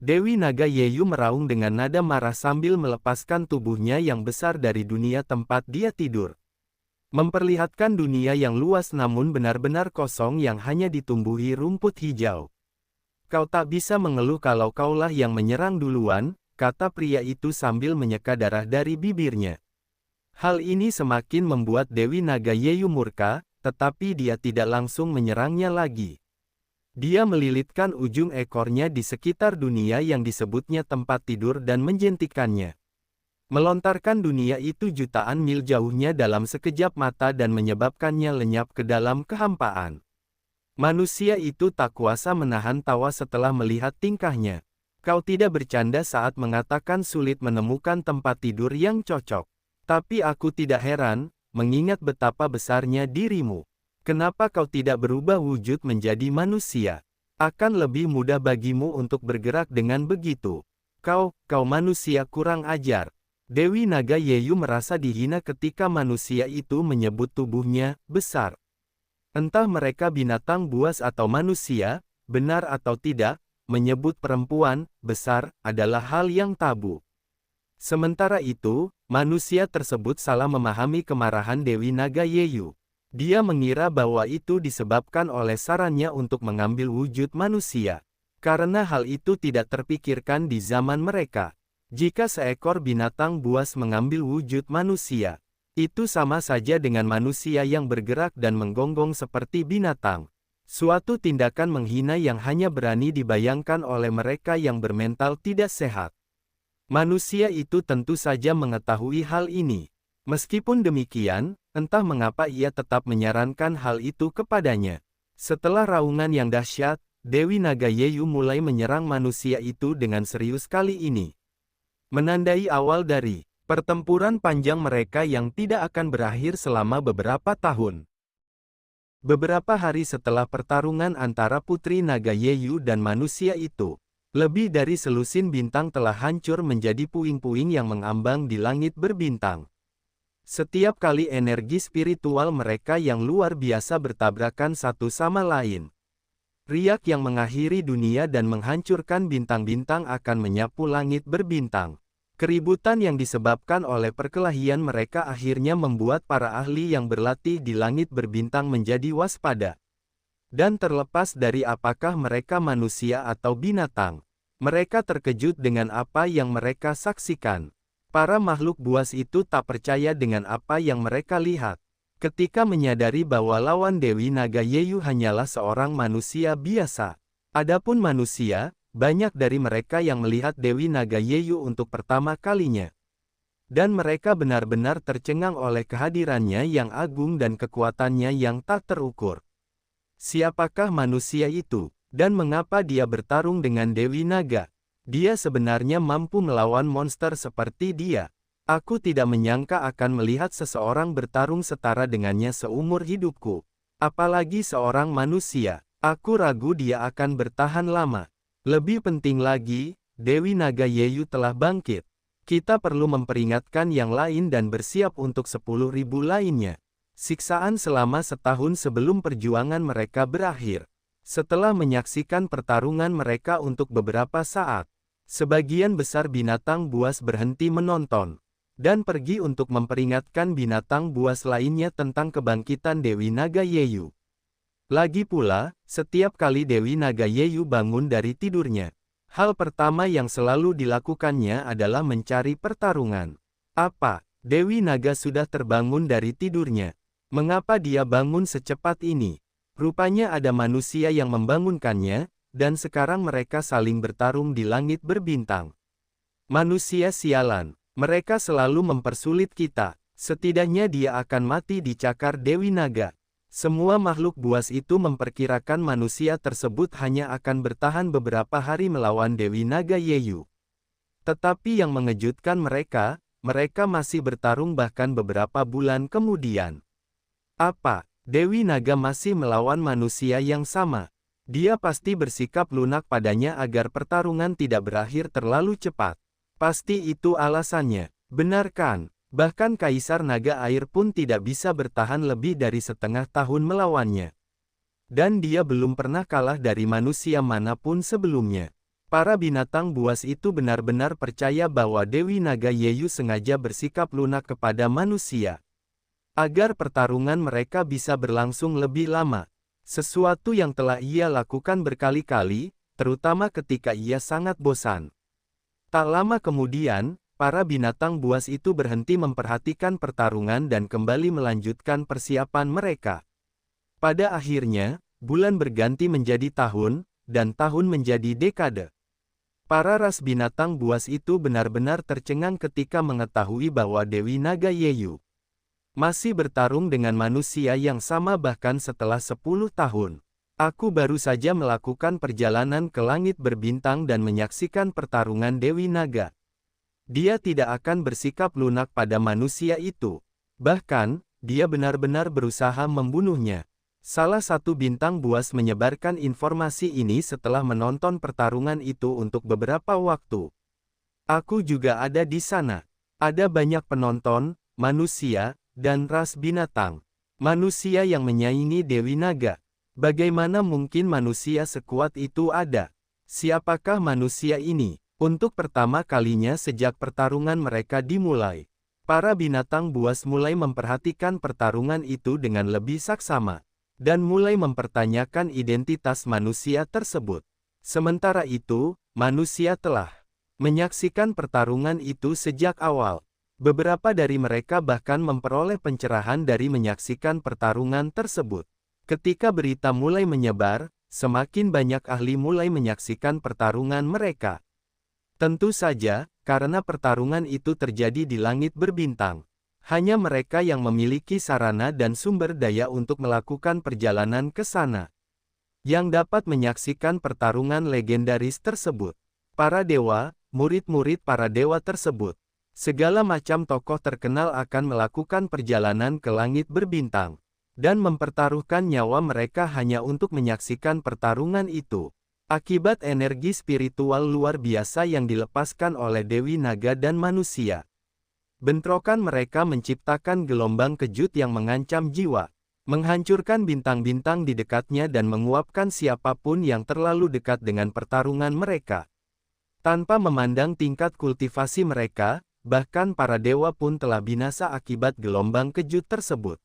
Dewi Naga Yeyu meraung dengan nada marah sambil melepaskan tubuhnya yang besar dari dunia tempat dia tidur, memperlihatkan dunia yang luas namun benar-benar kosong yang hanya ditumbuhi rumput hijau. "Kau tak bisa mengeluh kalau kaulah yang menyerang duluan," kata pria itu sambil menyeka darah dari bibirnya. Hal ini semakin membuat Dewi Naga Yeyu murka, tetapi dia tidak langsung menyerangnya lagi. Dia melilitkan ujung ekornya di sekitar dunia yang disebutnya tempat tidur dan menjentikannya, melontarkan dunia itu jutaan mil jauhnya dalam sekejap mata dan menyebabkannya lenyap ke dalam kehampaan. Manusia itu tak kuasa menahan tawa setelah melihat tingkahnya. "Kau tidak bercanda saat mengatakan sulit menemukan tempat tidur yang cocok. Tapi aku tidak heran, mengingat betapa besarnya dirimu. Kenapa kau tidak berubah wujud menjadi manusia? Akan lebih mudah bagimu untuk bergerak dengan begitu. Kau manusia kurang ajar." Dewi Naga Yeyu merasa dihina ketika manusia itu menyebut tubuhnya besar. Entah mereka binatang buas atau manusia, benar atau tidak, menyebut perempuan besar adalah hal yang tabu. Sementara itu, manusia tersebut salah memahami kemarahan Dewi Naga Yeyu. Dia mengira bahwa itu disebabkan oleh sarannya untuk mengambil wujud manusia. Karena hal itu tidak terpikirkan di zaman mereka. Jika seekor binatang buas mengambil wujud manusia, itu sama saja dengan manusia yang bergerak dan menggonggong seperti binatang. Suatu tindakan menghina yang hanya berani dibayangkan oleh mereka yang bermental tidak sehat. Manusia itu tentu saja mengetahui hal ini. Meskipun demikian, entah mengapa ia tetap menyarankan hal itu kepadanya. Setelah raungan yang dahsyat, Dewi Naga Yeyu mulai menyerang manusia itu dengan serius kali ini, menandai awal dari pertempuran panjang mereka yang tidak akan berakhir selama beberapa tahun. Beberapa hari setelah pertarungan antara Putri Naga Yeyu dan manusia itu, lebih dari selusin bintang telah hancur menjadi puing-puing yang mengambang di langit berbintang. Setiap kali energi spiritual mereka yang luar biasa bertabrakan satu sama lain, riak yang mengakhiri dunia dan menghancurkan bintang-bintang akan menyapu langit berbintang. Keributan yang disebabkan oleh perkelahian mereka akhirnya membuat para ahli yang berlatih di langit berbintang menjadi waspada. Dan terlepas dari apakah mereka manusia atau binatang, mereka terkejut dengan apa yang mereka saksikan. Para makhluk buas itu tak percaya dengan apa yang mereka lihat. Ketika menyadari bahwa lawan Dewi Naga Yeyu hanyalah seorang manusia biasa. Adapun manusia, banyak dari mereka yang melihat Dewi Naga Yeyu untuk pertama kalinya. Dan mereka benar-benar tercengang oleh kehadirannya yang agung dan kekuatannya yang tak terukur. Siapakah manusia itu? Dan mengapa dia bertarung dengan Dewi Naga? Dia sebenarnya mampu melawan monster seperti dia. Aku tidak menyangka akan melihat seseorang bertarung setara dengannya seumur hidupku. Apalagi seorang manusia. Aku ragu dia akan bertahan lama. Lebih penting lagi, Dewi Naga Yeyu telah bangkit. Kita perlu memperingatkan yang lain dan bersiap untuk 10.000 lainnya. Siksaan selama setahun sebelum perjuangan mereka berakhir. Setelah menyaksikan pertarungan mereka untuk beberapa saat, sebagian besar binatang buas berhenti menonton, dan pergi untuk memperingatkan binatang buas lainnya tentang kebangkitan Dewi Naga Yeyu. Lagi pula, setiap kali Dewi Naga Yeyu bangun dari tidurnya, hal pertama yang selalu dilakukannya adalah mencari pertarungan. Apa? Dewi Naga sudah terbangun dari tidurnya. Mengapa dia bangun secepat ini? Rupanya ada manusia yang membangunkannya, dan sekarang mereka saling bertarung di langit berbintang. Manusia sialan, mereka selalu mempersulit kita. Setidaknya dia akan mati dicakar Dewi Naga. Semua makhluk buas itu memperkirakan manusia tersebut hanya akan bertahan beberapa hari melawan Dewi Naga Yeyu. Tetapi yang mengejutkan mereka masih bertarung bahkan beberapa bulan kemudian. Apa? Dewi Naga masih melawan manusia yang sama. Dia pasti bersikap lunak padanya agar pertarungan tidak berakhir terlalu cepat. Pasti itu alasannya. Benar kan? Bahkan Kaisar Naga Air pun tidak bisa bertahan lebih dari setengah tahun melawannya. Dan dia belum pernah kalah dari manusia manapun sebelumnya. Para binatang buas itu benar-benar percaya bahwa Dewi Naga Yeyu sengaja bersikap lunak kepada manusia, agar pertarungan mereka bisa berlangsung lebih lama. Sesuatu yang telah ia lakukan berkali-kali, terutama ketika ia sangat bosan. Tak lama kemudian, para binatang buas itu berhenti memperhatikan pertarungan dan kembali melanjutkan persiapan mereka. Pada akhirnya, bulan berganti menjadi tahun, dan tahun menjadi dekade. Para ras binatang buas itu benar-benar tercengang ketika mengetahui bahwa Dewi Naga Yeyu masih bertarung dengan manusia yang sama bahkan setelah 10 tahun. Aku baru saja melakukan perjalanan ke langit berbintang dan menyaksikan pertarungan Dewi Naga. Dia tidak akan bersikap lunak pada manusia itu. Bahkan, dia benar-benar berusaha membunuhnya. Salah satu bintang buas menyebarkan informasi ini setelah menonton pertarungan itu untuk beberapa waktu. Aku juga ada di sana. Ada banyak penonton, manusia, dan ras binatang. Manusia yang menyaingi Dewi Naga. Bagaimana mungkin manusia sekuat itu ada? Siapakah manusia ini? Untuk pertama kalinya sejak pertarungan mereka dimulai, para binatang buas mulai memperhatikan pertarungan itu dengan lebih saksama, dan mulai mempertanyakan identitas manusia tersebut. Sementara itu, manusia telah menyaksikan pertarungan itu sejak awal. Beberapa dari mereka bahkan memperoleh pencerahan dari menyaksikan pertarungan tersebut. Ketika berita mulai menyebar, semakin banyak ahli mulai menyaksikan pertarungan mereka. Tentu saja, karena pertarungan itu terjadi di langit berbintang. Hanya mereka yang memiliki sarana dan sumber daya untuk melakukan perjalanan ke sana yang dapat menyaksikan pertarungan legendaris tersebut. Para dewa, murid-murid para dewa tersebut, segala macam tokoh terkenal akan melakukan perjalanan ke langit berbintang, dan mempertaruhkan nyawa mereka hanya untuk menyaksikan pertarungan itu. Akibat energi spiritual luar biasa yang dilepaskan oleh Dewi Naga dan manusia. Bentrokan mereka menciptakan gelombang kejut yang mengancam jiwa, menghancurkan bintang-bintang di dekatnya dan menguapkan siapapun yang terlalu dekat dengan pertarungan mereka. Tanpa memandang tingkat kultivasi mereka, bahkan para dewa pun telah binasa akibat gelombang kejut tersebut.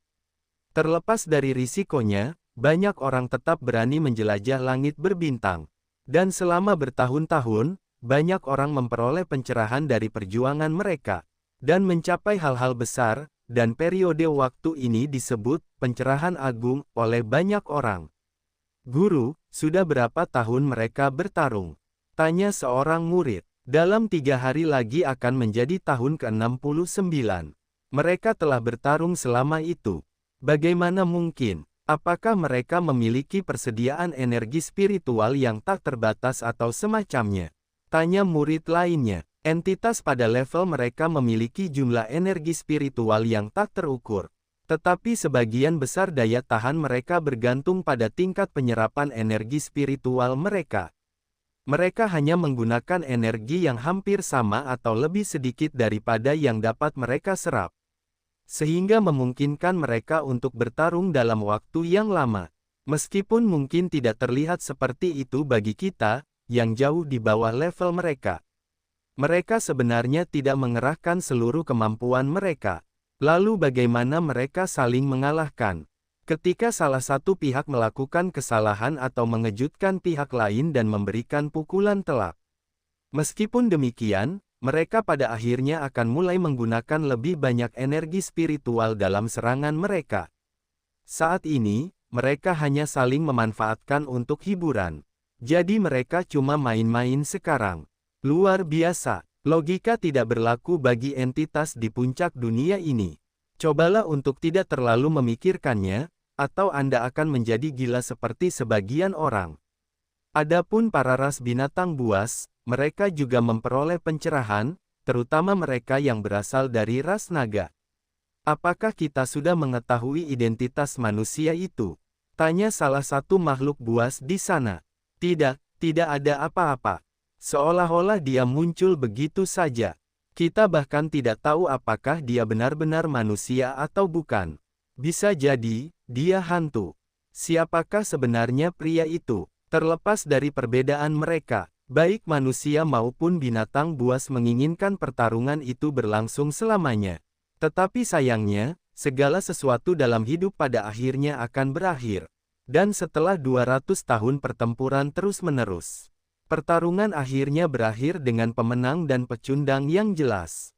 Terlepas dari risikonya, banyak orang tetap berani menjelajah langit berbintang. Dan selama bertahun-tahun, banyak orang memperoleh pencerahan dari perjuangan mereka. dan mencapai hal-hal besar, dan periode waktu ini disebut pencerahan agung oleh banyak orang. Guru, sudah berapa tahun mereka bertarung? Tanya seorang murid. Dalam 3 hari lagi akan menjadi tahun ke-69. Mereka telah bertarung selama itu. Bagaimana mungkin? Apakah mereka memiliki persediaan energi spiritual yang tak terbatas atau semacamnya? Tanya murid lainnya. Entitas pada level mereka memiliki jumlah energi spiritual yang tak terukur. Tetapi sebagian besar daya tahan mereka bergantung pada tingkat penyerapan energi spiritual mereka. Mereka hanya menggunakan energi yang hampir sama atau lebih sedikit daripada yang dapat mereka serap. Sehingga memungkinkan mereka untuk bertarung dalam waktu yang lama. Meskipun mungkin tidak terlihat seperti itu bagi kita, yang jauh di bawah level mereka. Mereka sebenarnya tidak mengerahkan seluruh kemampuan mereka. Lalu bagaimana mereka saling mengalahkan? Ketika salah satu pihak melakukan kesalahan atau mengejutkan pihak lain dan memberikan pukulan telak. Meskipun demikian, mereka pada akhirnya akan mulai menggunakan lebih banyak energi spiritual dalam serangan mereka. Saat ini, mereka hanya saling memanfaatkan untuk hiburan. Jadi mereka cuma main-main sekarang. Luar biasa, logika tidak berlaku bagi entitas di puncak dunia ini. Cobalah untuk tidak terlalu memikirkannya, atau Anda akan menjadi gila seperti sebagian orang. Adapun para ras binatang buas, mereka juga memperoleh pencerahan, terutama mereka yang berasal dari ras naga. Apakah kita sudah mengetahui identitas manusia itu? Tanya salah satu makhluk buas di sana. Tidak, tidak ada apa-apa. Seolah-olah dia muncul begitu saja. Kita bahkan tidak tahu apakah dia benar-benar manusia atau bukan. Bisa jadi, dia hantu. Siapakah sebenarnya pria itu? Terlepas dari perbedaan mereka, baik manusia maupun binatang buas menginginkan pertarungan itu berlangsung selamanya. Tetapi sayangnya, segala sesuatu dalam hidup pada akhirnya akan berakhir. Dan setelah 200 tahun pertempuran terus-menerus, pertarungan akhirnya berakhir dengan pemenang dan pecundang yang jelas.